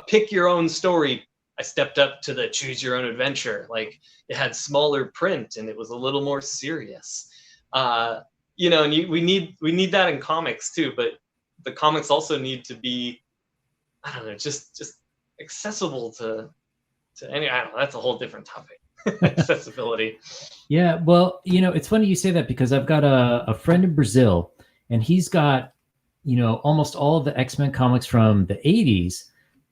[SPEAKER 2] pick your own story I stepped up to the choose your own adventure. Like, it had smaller print and it was a little more serious. You know, and we need that in comics too, but the comics also need to be, I don't know, just accessible to any, I don't know, that's a whole different topic. Accessibility.
[SPEAKER 1] Yeah, well, you know, it's funny you say that because I've got a friend in Brazil, and he's got, you know, almost all of the X-Men comics from the 80s,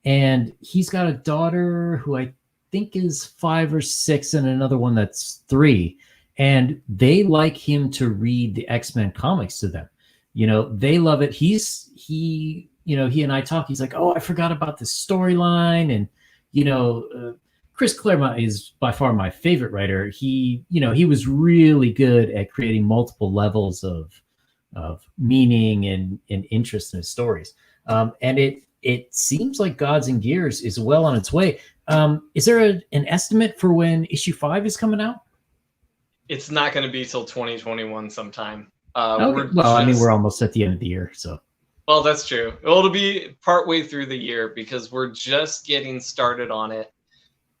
[SPEAKER 1] and he's got a daughter who I think is 5 or 6 and another one that's 3, and they like him to read the X-Men comics to them. You know, they love it. He and I talk, he's like, "Oh, I forgot about this storyline," and you know, Chris Claremont is by far my favorite writer. He was really good at creating multiple levels of meaning and interest in his stories. And it seems like Gods and Gears is well on its way. Is there an estimate for when issue 5 is coming out?
[SPEAKER 2] It's not going to be till 2021 sometime.
[SPEAKER 1] Okay. Well, I mean, we're almost at the end of the year, so.
[SPEAKER 2] Well, that's true. Well, it'll be partway through the year because we're just getting started on it.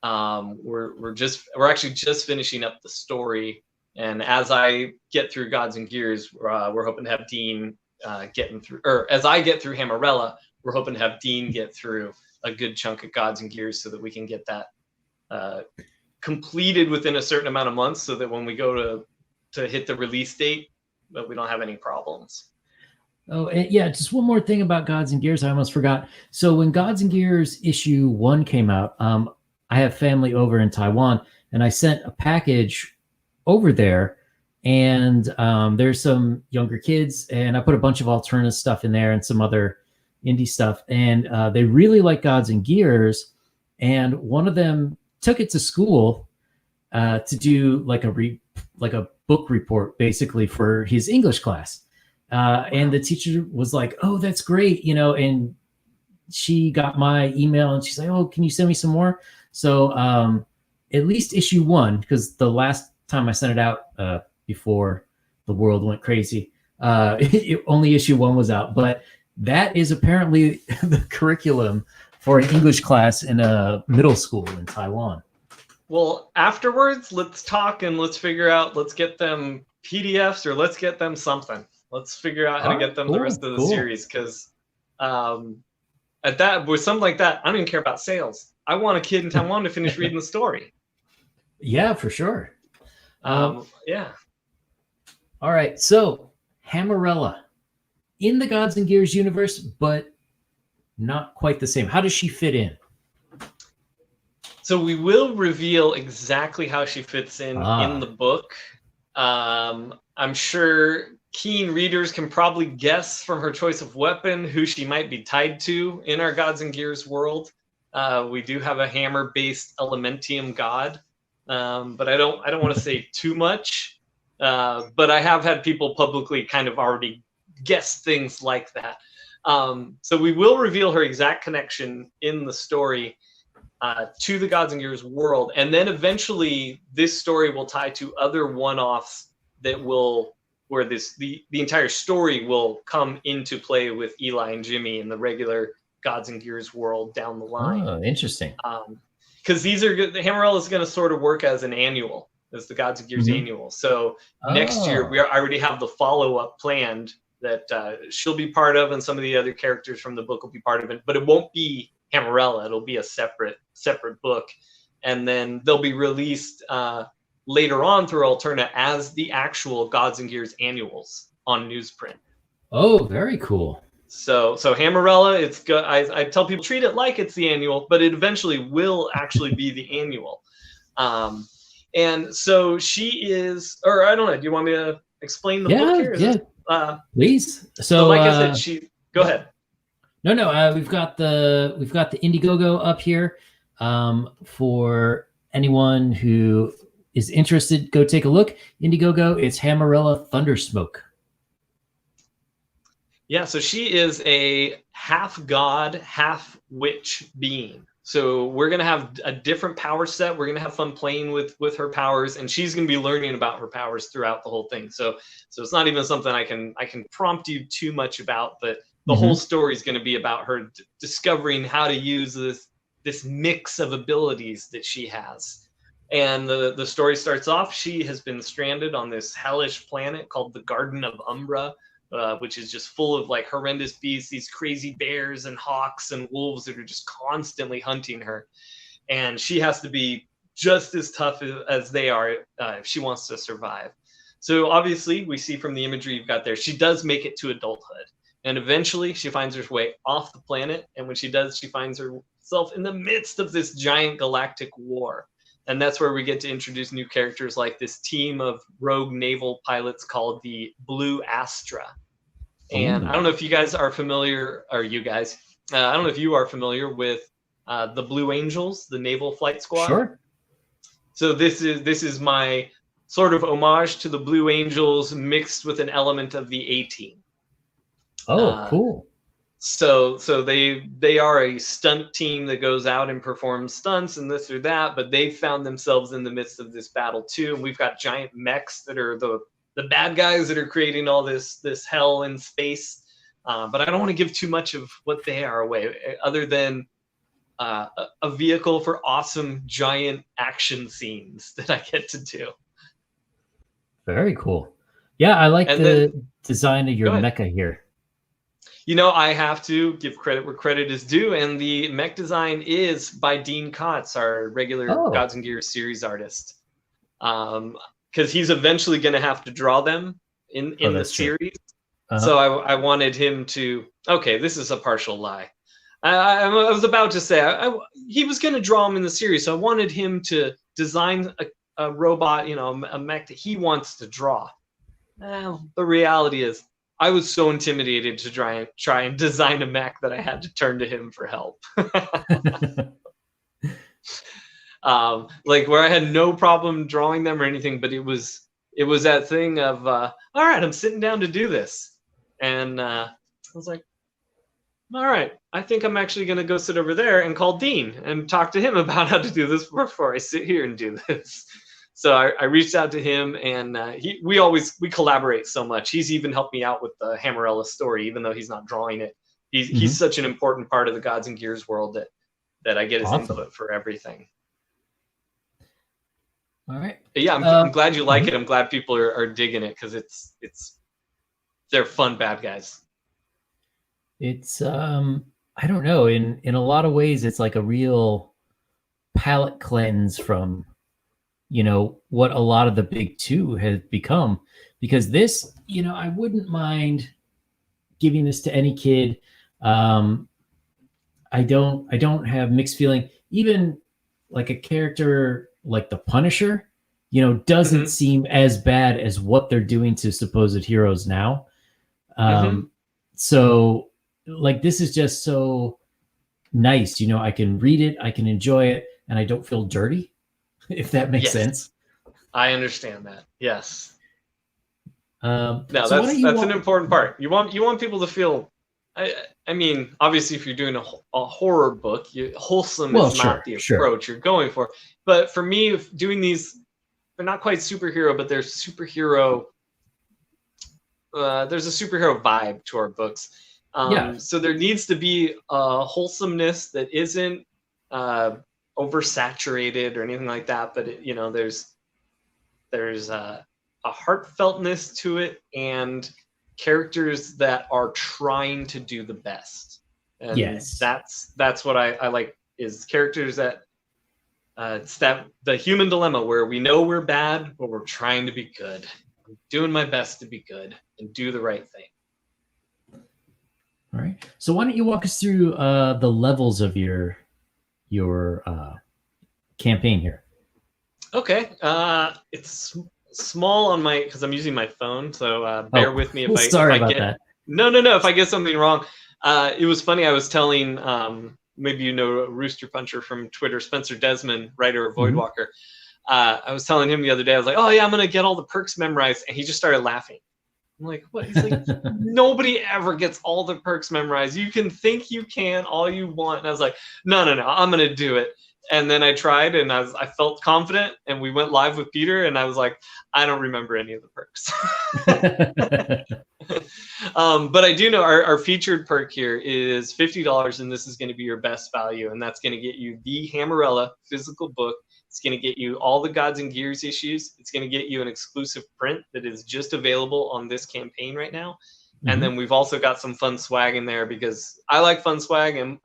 [SPEAKER 2] We're actually just finishing up the story, and as I get through Gods and Gears, we're hoping to have Dean getting through, or as I get through Hammerella, we're hoping to have Dean get through a good chunk of Gods and Gears so that we can get that completed within a certain amount of months, so that when we go to hit the release date, that we don't have any problems.
[SPEAKER 1] Oh, and yeah, just one more thing about Gods and Gears I almost forgot. So when Gods and Gears issue 1 came out, I have family over in Taiwan, and I sent a package over there, and there's some younger kids, and I put a bunch of alternative stuff in there and some other indie stuff, and they really like Gods and Gears, and one of them took it to school to do like a book report basically for his English class. And the teacher was like, "Oh, that's great," you know, and she got my email and she's like, "Oh, can you send me some more?" So at least issue 1, because the last time I sent it out before the world went crazy, only issue 1 was out. But that is apparently the curriculum for an English class in a middle school in Taiwan.
[SPEAKER 2] Well, afterwards, let's talk and let's figure out, let's get them PDFs or let's get them something. Let's figure out how to get them the rest of the series, because at that, with something like that, I don't even care about sales. I want a kid in Taiwan to finish reading the story.
[SPEAKER 1] Yeah, for sure.
[SPEAKER 2] Yeah.
[SPEAKER 1] All right. So Hammerella in the Gods and Gears universe, but not quite the same. How does she fit in?
[SPEAKER 2] So we will reveal exactly how she fits in the book. I'm sure keen readers can probably guess from her choice of weapon who she might be tied to in our Gods and Gears world. We do have a hammer-based Elementium god, but I don't want to say too much. But I have had people publicly kind of already guess things like that. So we will reveal her exact connection in the story to the Gods and Gears world, and then eventually this story will tie to other one-offs that will, where the entire story will come into play with Eli and Jimmy in the regular Gods and Gears world down the line.
[SPEAKER 1] Oh, interesting.
[SPEAKER 2] Because the Hammerella is going to sort of work as an annual, as the Gods and Gears annual. So next year I already have the follow-up planned that she'll be part of, and some of the other characters from the book will be part of it. But it won't be Amarella. It'll be a separate book, and then they'll be released later on through Alterna as the actual Gods and Gears annuals on newsprint.
[SPEAKER 1] Oh, very cool.
[SPEAKER 2] So Hammerella, it's good. I tell people treat it like it's the annual, but it eventually will actually be the annual. And so she is, or I don't know. Do you want me to explain the book here?
[SPEAKER 1] Yeah, please.
[SPEAKER 2] So like I said, go ahead.
[SPEAKER 1] No. We've got the Indiegogo up here. For anyone who is interested, go take a look. Indiegogo, it's Hammerella Thundersmoke.
[SPEAKER 2] Yeah, so she is a half god, half witch being. So we're gonna have a different power set. We're gonna have fun playing with her powers, and she's gonna be learning about her powers throughout the whole thing. So it's not even something I can prompt you too much about, but the whole story is gonna be about her discovering how to use this mix of abilities that she has. And the story starts off, she has been stranded on this hellish planet called the Garden of Umbra, which is just full of like horrendous beasts, these crazy bears and hawks and wolves that are just constantly hunting her. And she has to be just as tough as they are if she wants to survive. So obviously, we see from the imagery you've got there, she does make it to adulthood. And eventually, she finds her way off the planet. And when she does, she finds herself in the midst of this giant galactic war. And that's where we get to introduce new characters like this team of rogue naval pilots called the Blue Astra. And I don't know if you guys are familiar, or you guys, I don't know if you are familiar with the Blue Angels, the Naval Flight Squad.
[SPEAKER 1] Sure.
[SPEAKER 2] So this is my sort of homage to the Blue Angels mixed with an element of the A-Team.
[SPEAKER 1] Oh, cool.
[SPEAKER 2] So they are a stunt team that goes out and performs stunts and this or that, but they found themselves in the midst of this battle too. And we've got giant mechs that are the bad guys that are creating all this hell in space. But I don't want to give too much of what they are away, other than a vehicle for awesome giant action scenes that I get to do.
[SPEAKER 1] Very cool. Yeah, I like the design of your mecha here.
[SPEAKER 2] You know, I have to give credit where credit is due, and the mech design is by Dean Kotz, our regular Gods and Gears series artist. Because he's eventually going to have to draw them in the series. So I wanted him to. Okay, this is a partial lie. I was about to say he was going to draw them in the series, so I wanted him to design a robot, you know, a mech that he wants to draw. Well, the reality is, I was so intimidated to try and design a mech that I had to turn to him for help. Like where I had no problem drawing them or anything, but it was that thing of all right, I'm sitting down to do this, and I was like, all right, I think I'm actually going to go sit over there and call Dean and talk to him about how to do this before I sit here and do this. So I reached out to him, and we collaborate so much. He's even helped me out with the Hammerella story, even though he's not drawing it. He's such an important part of the Gods and Gears world that I get his input for everything.
[SPEAKER 1] All right.
[SPEAKER 2] But yeah, I'm glad you like it. I'm glad people are digging it, because they're fun bad guys.
[SPEAKER 1] It's I don't know, in a lot of ways it's like a real palate cleanse from, you know, what a lot of the big two has become, because this, you know, I wouldn't mind giving this to any kid. I don't have mixed feeling. Even like a character like the Punisher, you know, doesn't seem as bad as what they're doing to supposed heroes now. So like, this is just so nice. You know, I can read it, I can enjoy it, and I don't feel dirty, if that makes sense.
[SPEAKER 2] I understand that. Yes.
[SPEAKER 1] No,
[SPEAKER 2] that's an important part. You want people to feel. I mean, obviously, if you're doing a horror book, wholesome is not the approach you're going for. But for me, if doing these, they're not quite superhero, but they're superhero. There's a superhero vibe to our books. So there needs to be a wholesomeness that isn't oversaturated or anything like that. But there's a heartfeltness to it, and characters that are trying to do the best. And that's what I like, is characters that it's that the human dilemma where we know we're bad, but we're trying to be good. I'm doing my best to be good and do the right thing.
[SPEAKER 1] All right. So why don't you walk us through the levels of your campaign here? Okay.
[SPEAKER 2] It's small on my, because I'm using my phone, so bear with me if I get that. No, if I get something wrong. It was funny. I was telling maybe you know Rooster Puncher from Twitter, Spencer Desmond, writer of Voidwalker. I was telling him the other day, I was like, oh yeah, I'm gonna get all the perks memorized, and he just started laughing. I'm like, what? He's like, nobody ever gets all the perks memorized. You can think you can all you want. And I was like, no, I'm gonna do it. And then I tried, and I felt confident, and we went live with Peter, and I was like, I don't remember any of the perks. But I do know our featured perk here is $50, and this is going to be your best value, and that's going to get you the Hammerella physical book. It's going to get you all the Gods and Gears issues. It's going to get you an exclusive print that is just available on this campaign right now. Mm-hmm. And then we've also got some fun swag in there, because I like fun swag, and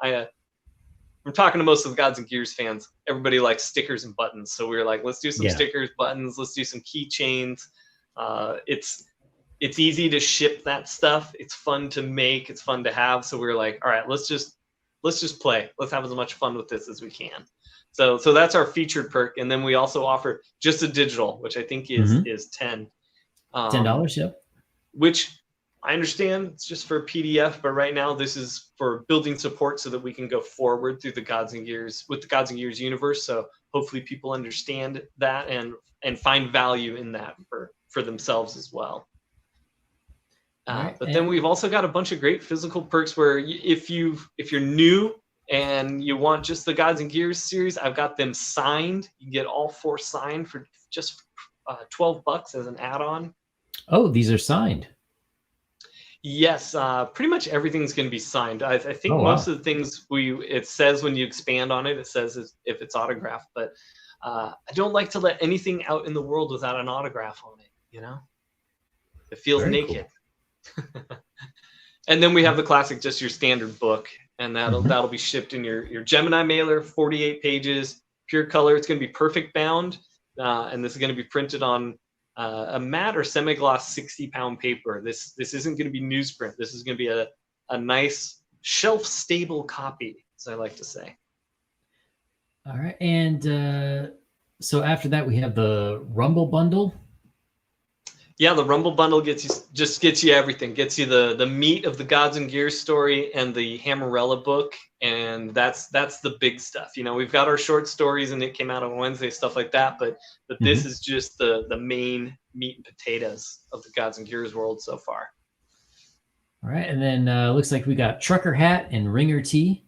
[SPEAKER 2] I'm talking to most of the Gods and Gears fans. Everybody likes stickers and buttons. So we were like, let's do some stickers, buttons. Let's do some keychains. It's easy to ship that stuff. It's fun to make. It's fun to have. So we were like, all right, let's just play. Let's have as much fun with this as we can. So that's our featured perk. And then we also offer just a digital, which I think is $10.
[SPEAKER 1] $10, yep.
[SPEAKER 2] Which I understand it's just for PDF, but right now this is for building support so that we can go forward through the Gods and Gears with the Gods and Gears universe. So hopefully people understand that and find value in that for themselves as well. Right. But then we've also got a bunch of great physical perks where if you're new and you want just the Gods and Gears series, I've got them signed. You get all 4 signed for just $12 as an add-on.
[SPEAKER 1] Oh, these are signed.
[SPEAKER 2] Yes, pretty much everything's going to be signed. I think most of the things it says when you expand on it, it says if it's autographed, but I don't like to let anything out in the world without an autograph on it, you know? It feels very naked. Cool. And then we have the classic, just your standard book, and that'll be shipped in your Gemini mailer, 48 pages, pure color. It's going to be perfect bound, and this is going to be printed on a matte or semi-gloss 60-pound paper. This isn't going to be newsprint. This is going to be a nice shelf-stable copy, as I like to say.
[SPEAKER 1] All right, and so after that we have the Rumble Bundle.
[SPEAKER 2] Yeah, the Rumble Bundle gets you everything. Gets you the meat of the Gods and Gears story and the Hammerella book, and that's the big stuff. You know, we've got our short stories, and it came out on Wednesday, stuff like that. But this is just the main meat and potatoes of the Gods and Gears world so far.
[SPEAKER 1] All right, and then looks like we got Trucker Hat and Ringer Tee.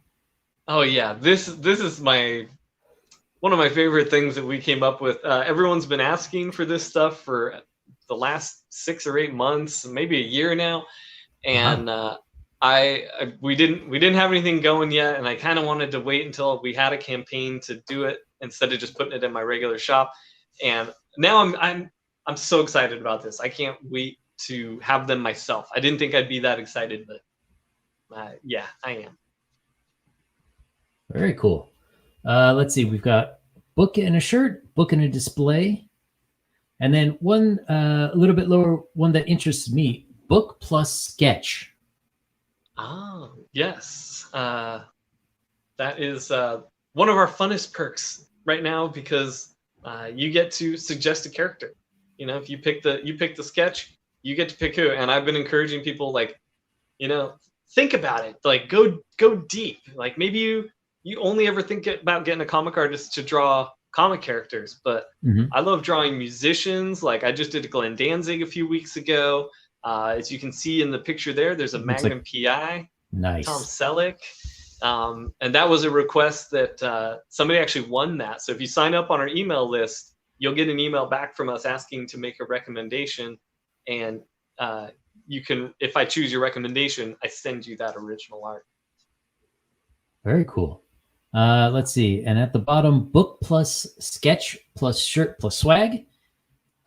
[SPEAKER 2] Oh yeah, this is one of my favorite things that we came up with. Everyone's been asking for this stuff for the last 6 or 8 months, maybe a year now, and we didn't have anything going yet, and I kind of wanted to wait until we had a campaign to do it instead of just putting it in my regular shop. And now I'm so excited about this. I can't wait to have them myself. I didn't think I'd be that excited, but yeah, I am.
[SPEAKER 1] Very cool. Let's see, we've got book and a shirt, book and a display. And then one a little bit lower, one that interests me, book plus sketch.
[SPEAKER 2] Oh, yes. That is one of our funnest perks right now, because you get to suggest a character. You know, if you pick the sketch, you get to pick who. And I've been encouraging people, like, you know, think about it. Like, go deep. Like, maybe you only ever think about getting a comic artist to draw comic characters, but I love drawing musicians. Like, I just did a Glenn Danzig a few weeks ago. As you can see in the picture there's a Magnum Pi,
[SPEAKER 1] nice,
[SPEAKER 2] Tom Selleck, and that was a request that somebody actually won that. So if you sign up on our email list, you'll get an email back from us asking to make a recommendation, and you can, if I choose your recommendation, I send you that original art.
[SPEAKER 1] Very cool. Let's see. And at the bottom, book plus sketch plus shirt plus swag.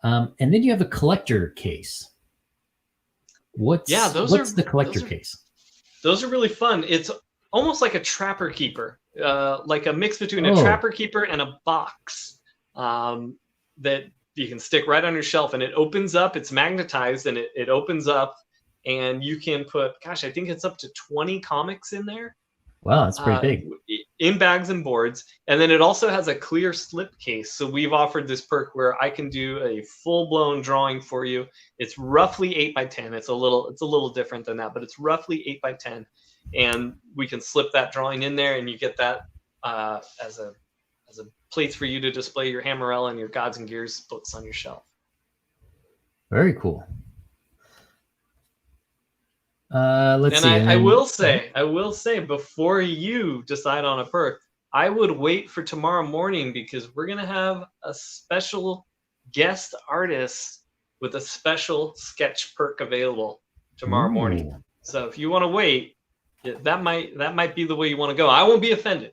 [SPEAKER 1] And then you have a collector case. What's the collector case?
[SPEAKER 2] Those are really fun. It's almost like a trapper keeper, like a mix between a trapper keeper and a box that you can stick right on your shelf, and it opens up. It's magnetized, and it opens up, and you can put, I think it's up to 20 comics in there.
[SPEAKER 1] Wow, that's pretty big.
[SPEAKER 2] In bags and boards. And then it also has a clear slip case. So we've offered this perk where I can do a full-blown drawing for you. It's roughly 8x10. It's a little different than that, but it's roughly 8x10. And we can slip that drawing in there, and you get that as a place for you to display your Hammerella and your Gods and Gears books on your shelf.
[SPEAKER 1] Very cool. Let's see.
[SPEAKER 2] I will say, before you decide on a perk, I would wait for tomorrow morning because we're going to have a special guest artist with a special sketch perk available tomorrow morning.
[SPEAKER 1] Ooh.
[SPEAKER 2] So if you want to wait, that might be the way you want to go. I won't be offended.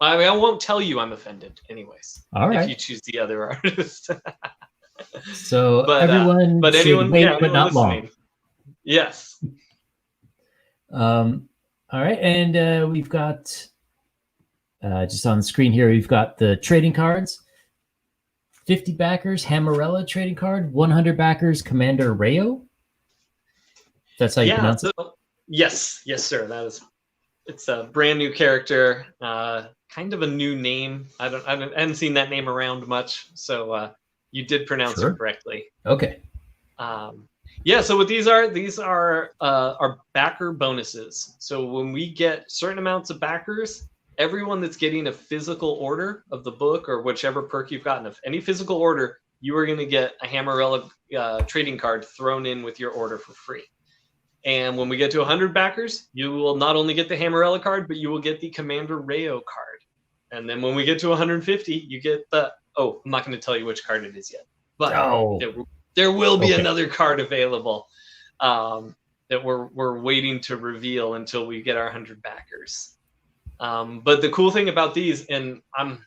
[SPEAKER 2] I mean, I won't tell you I'm offended anyways.
[SPEAKER 1] All right.
[SPEAKER 2] If you choose the other artist.
[SPEAKER 1] So everyone
[SPEAKER 2] but
[SPEAKER 1] should
[SPEAKER 2] anyone,
[SPEAKER 1] wait,
[SPEAKER 2] yeah,
[SPEAKER 1] but not
[SPEAKER 2] listening.
[SPEAKER 1] long.
[SPEAKER 2] Yes.
[SPEAKER 1] All right, and we've got just on the screen here, we've got the trading cards. 50 backers, Hammerella trading card. 100 backers, Commander Rayo. That's how you pronounce it?
[SPEAKER 2] Yes, sir. It's a brand new character, kind of a new name. I haven't seen that name around much, so you did pronounce it correctly.
[SPEAKER 1] Okay.
[SPEAKER 2] Yeah, so what these are our backer bonuses. So when we get certain amounts of backers, everyone that's getting a physical order of the book or whichever perk you've gotten, of any physical order, you are going to get a Hammerella trading card thrown in with your order for free. And when we get to 100 backers, you will not only get the Hammerella card, but you will get the Commander Rayo card. And then when we get to 150, you get the, I'm not going to tell you which card it is yet, but there will be another card available that we're waiting to reveal until we get our 100 backers. But the cool thing about these, and I'm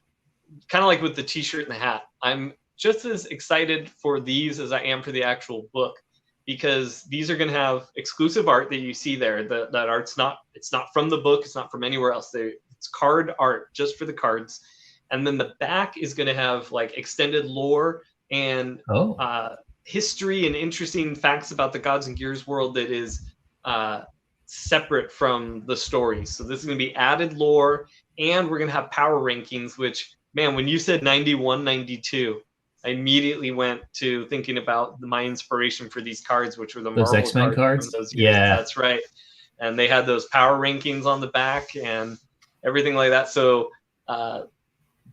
[SPEAKER 2] kind of like with the t-shirt and the hat, I'm just as excited for these as I am for the actual book, because these are going to have exclusive art that you see there. That art's it's not from the book, it's not from anywhere else. It's card art just for the cards. And then the back is going to have like extended lore and history and interesting facts about the Gods and Gears world that is separate from the story. So this is going to be added lore, and we're going to have power rankings, which, man, when you said 91, 92, I immediately went to thinking about my inspiration for these cards, which were those Marvel
[SPEAKER 1] X-Men cards.
[SPEAKER 2] From those years.
[SPEAKER 1] Yeah,
[SPEAKER 2] that's right. And they had those power rankings on the back and everything like that. So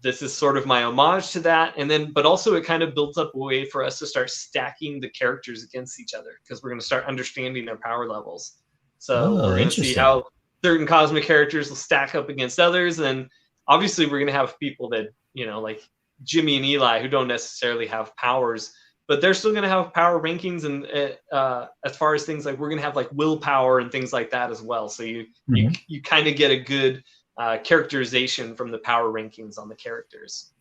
[SPEAKER 2] this is sort of my homage to that. And then, but also it kind of builds up a way for us to start stacking the characters against each other, because we're going to start understanding their power levels. So we're going to see how certain cosmic characters will stack up against others. And obviously we're going to have people that, like Jimmy and Eli, who don't necessarily have powers, but they're still going to have power rankings. And as far as things like, we're going to have like willpower and things like that as well. So you kind of get a good characterization from the power rankings on the characters.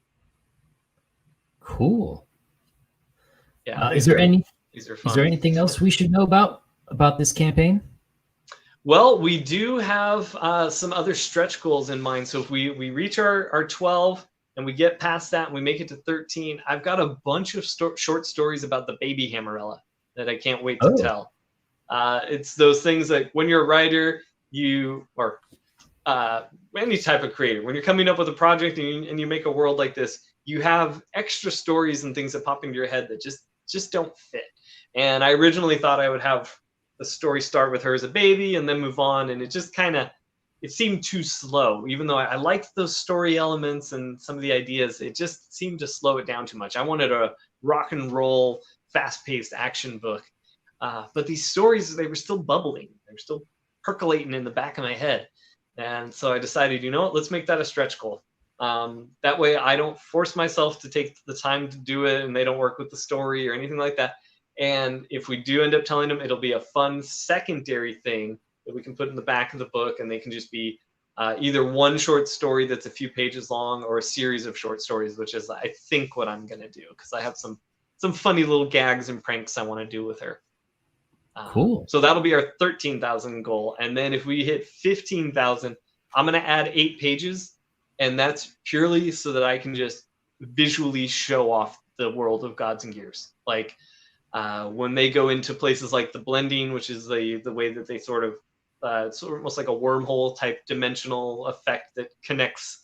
[SPEAKER 1] Cool.
[SPEAKER 2] Yeah.
[SPEAKER 1] Is there
[SPEAKER 2] fun.
[SPEAKER 1] anything else we should know about this campaign?
[SPEAKER 2] Well, we do have some other stretch goals in mind. So if we reach our 12 and we get past that and we make it to 13, I've got a bunch of short stories about the baby Hammerella that I can't wait to tell. It's those things like when you're a writer, or any type of creator, when you're coming up with a project and you make a world like this, you have extra stories and things that pop into your head that just don't fit. And I originally thought I would have the story start with her as a baby and then move on, and it just it seemed too slow. Even though I liked those story elements and some of the ideas, it just seemed to slow it down too much. I wanted a rock and roll, fast-paced action book. But these stories, they were still bubbling. They were still percolating in the back of my head. And so I decided, let's make that a stretch goal. That way I don't force myself to take the time to do it and they don't work with the story or anything like that. And if we do end up telling them, it'll be a fun secondary thing that we can put in the back of the book, and they can just be either one short story that's a few pages long or a series of short stories, which is, I think, what I'm going to do, because I have some funny little gags and pranks I want to do with her.
[SPEAKER 1] Cool.
[SPEAKER 2] So that'll be our 13,000 goal. And then if we hit 15,000, I'm going to add 8 pages. And that's purely so that I can just visually show off the world of Gods and Gears. Like when they go into places like the blending, which is the way that they sort of, it's almost like a wormhole type dimensional effect that connects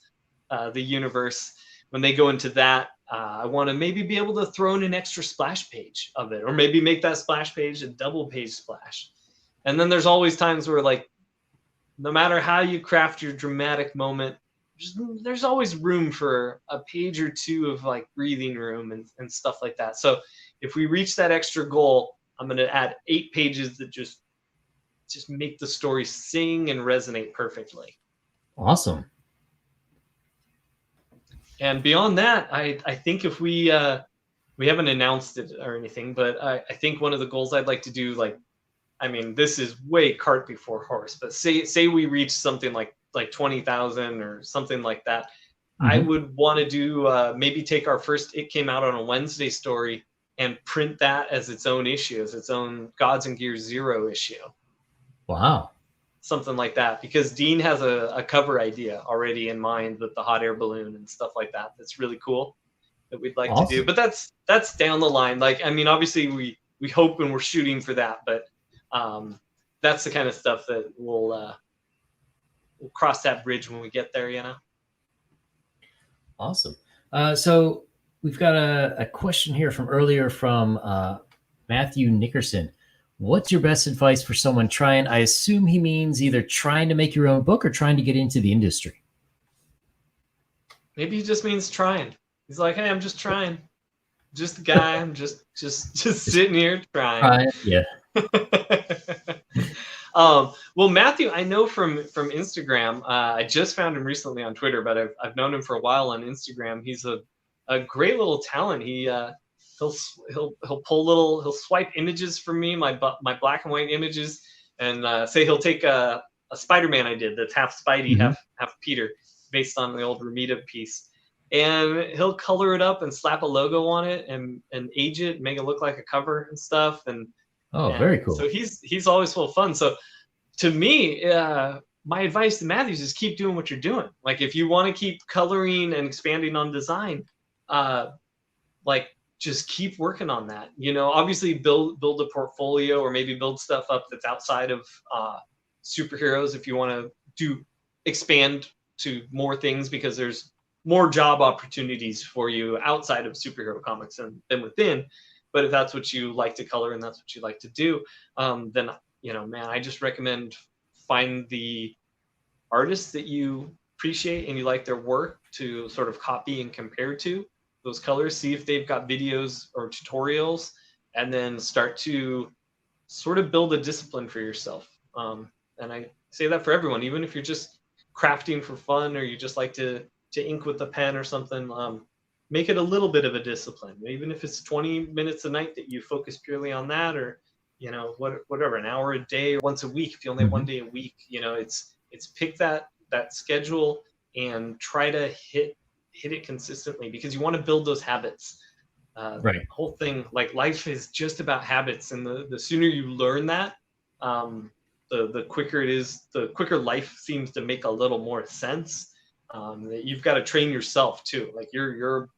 [SPEAKER 2] the universe. When they go into that, I want to maybe be able to throw in an extra splash page of it, or maybe make that splash page a double page splash. And then there's always times where, like, no matter how you craft your dramatic moment, there's always room for a page or two of like breathing room and stuff like that. So if we reach that extra goal, I'm going to add 8 pages that just make the story sing and resonate perfectly.
[SPEAKER 1] Awesome.
[SPEAKER 2] And beyond that, I think if we haven't announced it or anything, but I think one of the goals I'd like to do, like, I mean, this is way cart before horse, but say we reach something like 20,000 or something like that. I would want to do maybe take our first It Came Out on a Wednesday story and print that as its own issue, as its own Gods and Gears Zero issue.
[SPEAKER 1] Wow.
[SPEAKER 2] Something like that, because Dean has a cover idea already in mind with the hot air balloon and stuff like that. That's really cool that we'd like to do. But that's down the line. Like, I mean, obviously we hope and we're shooting for that, but that's the kind of stuff that we'll cross that bridge when we get there, you know?
[SPEAKER 1] Awesome. So we've got a question here from earlier from Matthew Nickerson. What's your best advice for someone trying? I assume he means either trying to make your own book or trying to get into the industry.
[SPEAKER 2] Maybe he just means trying. He's like, hey, I'm just trying. Just a guy. I'm just sitting here trying.
[SPEAKER 1] Yeah.
[SPEAKER 2] Well, Matthew, I know from Instagram. I just found him recently on Twitter, but I've known him for a while on Instagram. He's a great little talent. He'll swipe images from me, my black and white images, and say he'll take a Spider-Man I did that's half Spidey, half Peter, based on the old Ramita piece, and he'll color it up and slap a logo on it and age it, make it look like a cover and stuff. And
[SPEAKER 1] very cool.
[SPEAKER 2] So he's always full of fun. So to me, my advice to Matthews is keep doing what you're doing. Like, if you want to keep coloring and expanding on design, like, just keep working on that. You know, obviously build a portfolio, or maybe build stuff up that's outside of superheroes if you want to expand to more things, because there's more job opportunities for you outside of superhero comics than within. But if that's what you like to color and that's what you like to do, then, you know, man, I just recommend find the artists that you appreciate and you like their work to sort of copy and compare to those colors. See if they've got videos or tutorials, and then start to sort of build a discipline for yourself. And I say that for everyone, even if you're just crafting for fun, or you just like to ink with a pen or something. Make it a little bit of a discipline, even if it's 20 minutes a night that you focus purely on that, or, you know, whatever, an hour a day, or once a week, if you only have one day a week. You know, it's pick that schedule and try to hit it consistently, because you want to build those habits.
[SPEAKER 1] Right.
[SPEAKER 2] The whole thing, like, life is just about habits, and the sooner you learn that, the quicker it is, the quicker life seems to make a little more sense. You've got to train yourself too. Like, you're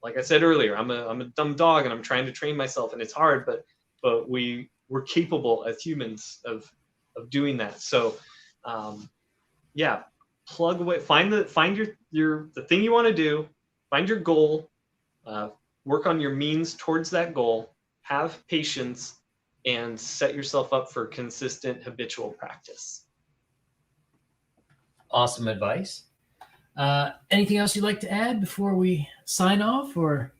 [SPEAKER 2] like I said earlier, I'm a dumb dog and I'm trying to train myself, and it's hard, but we're capable as humans of doing that. So yeah, plug away, find the thing you want to do, find your goal, work on your means towards that goal, have patience, and set yourself up for consistent habitual practice.
[SPEAKER 1] Awesome advice. Anything else you'd like to add before we sign off, or?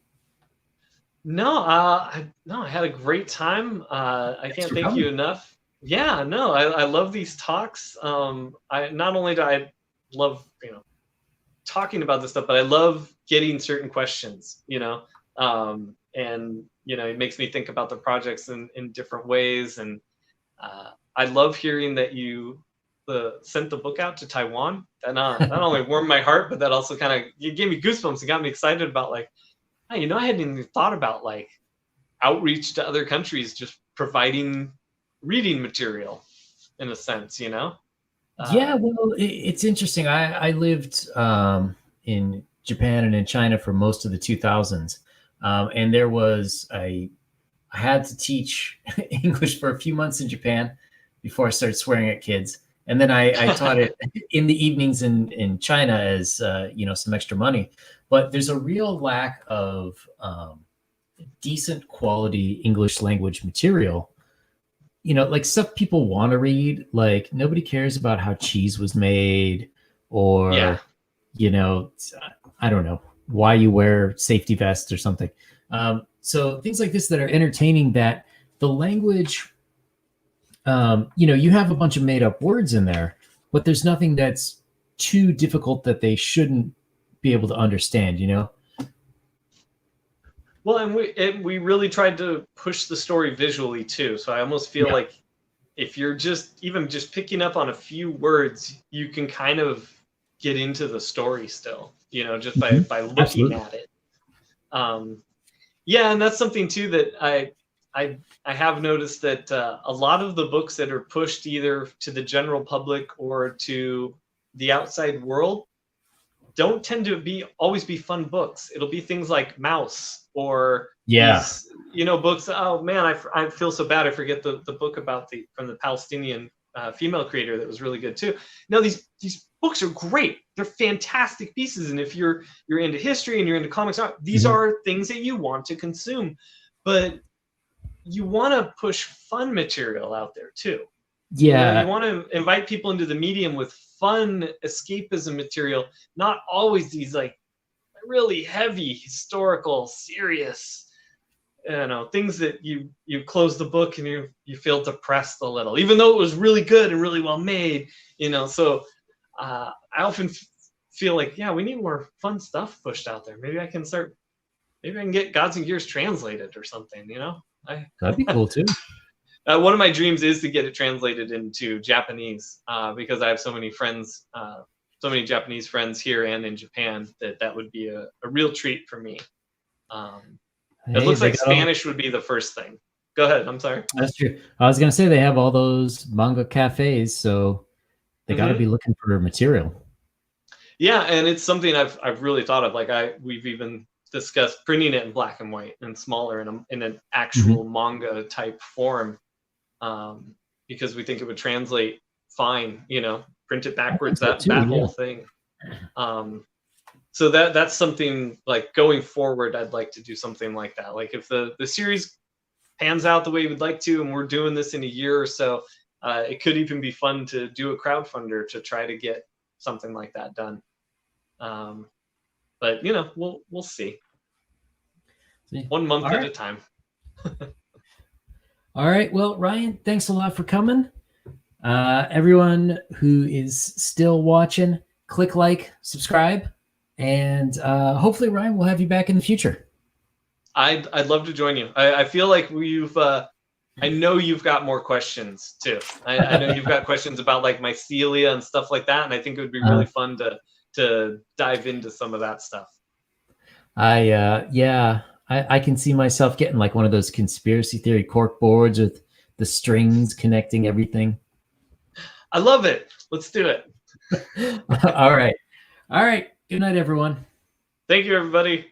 [SPEAKER 2] No, I had a great time. I can't thank you enough. Yeah, no, I love these talks. Not only do I love, you know, talking about this stuff, but I love getting certain questions, you know, and, you know, it makes me think about the projects in different ways. And I love hearing that you sent the book out to Taiwan. That not only warmed my heart, but that also kind of, you gave me goosebumps and got me excited about, like, hey, you know, I hadn't even thought about, like, outreach to other countries, just providing reading material in a sense, you know?
[SPEAKER 1] Yeah, well, it's interesting. I lived in Japan and in China for most of the 2000s. And there was I had to teach English for a few months in Japan before I started swearing at kids. And then I taught it in the evenings in China as, you know, some extra money. But there's a real lack of decent quality English language material. You know, like, stuff people want to read. Like, nobody cares about how cheese was made, or, you know, I don't know, why you wear safety vests or something. So things like this that are entertaining, that the language, you know, you have a bunch of made up words in there, but there's nothing that's too difficult that they shouldn't be able to understand, you know?
[SPEAKER 2] Well, and we really tried to push the story visually too. So I almost feel like if you're just picking up on a few words, you can kind of get into the story still, you know, just by looking
[SPEAKER 1] Absolutely.
[SPEAKER 2] at it. Yeah, and that's something too that I have noticed that a lot of the books that are pushed either to the general public or to the outside world don't tend to always be fun books. It'll be things like Mouse or these, you know, books. Oh man, I feel so bad. I forget the book about from the Palestinian female creator that was really good too. No, these books are great. They're fantastic pieces. And if you're into history and you're into comics, these are things that you want to consume. But you want to push fun material out there too.
[SPEAKER 1] Yeah.
[SPEAKER 2] You know, you want to invite people into the medium with fun escapism material, not always these like really heavy, historical, serious, you know, things that you close the book and you feel depressed a little, even though it was really good and really well made, you know. So I often feel like, yeah, we need more fun stuff pushed out there. Maybe I can get Gods and Gears translated or something, you know.
[SPEAKER 1] That'd be cool too.
[SPEAKER 2] One of my dreams is to get it translated into Japanese because I have so many friends, so many Japanese friends here and in Japan that would be a real treat for me. It looks like Spanish would be the first thing. Go ahead. I'm sorry.
[SPEAKER 1] That's true. I was going to say they have all those manga cafes, so they got to be looking for material.
[SPEAKER 2] Yeah, and it's something I've really thought of. Like we've even discussed printing it in black and white and smaller in an actual manga type form. Because we think it would translate fine, you know, print it backwards, that whole thing. So that's something like going forward, I'd like to do something like that. Like if the series pans out the way we'd like to, and we're doing this in a year or so, it could even be fun to do a crowdfunder to try to get something like that done. But you know, we'll see. 1 month at a time.
[SPEAKER 1] All right. Well, Ryan, thanks a lot for coming. Everyone who is still watching, click like, subscribe, and hopefully, Ryan, we'll have you back in the future.
[SPEAKER 2] I'd love to join you. I feel like I know you've got more questions too. I know you've got questions about like mycelia and stuff like that, and I think it would be really fun to dive into some of that stuff.
[SPEAKER 1] I can see myself getting like one of those conspiracy theory cork boards with the strings connecting everything.
[SPEAKER 2] I love it. Let's do it.
[SPEAKER 1] All right. Good night, everyone.
[SPEAKER 2] Thank you, everybody.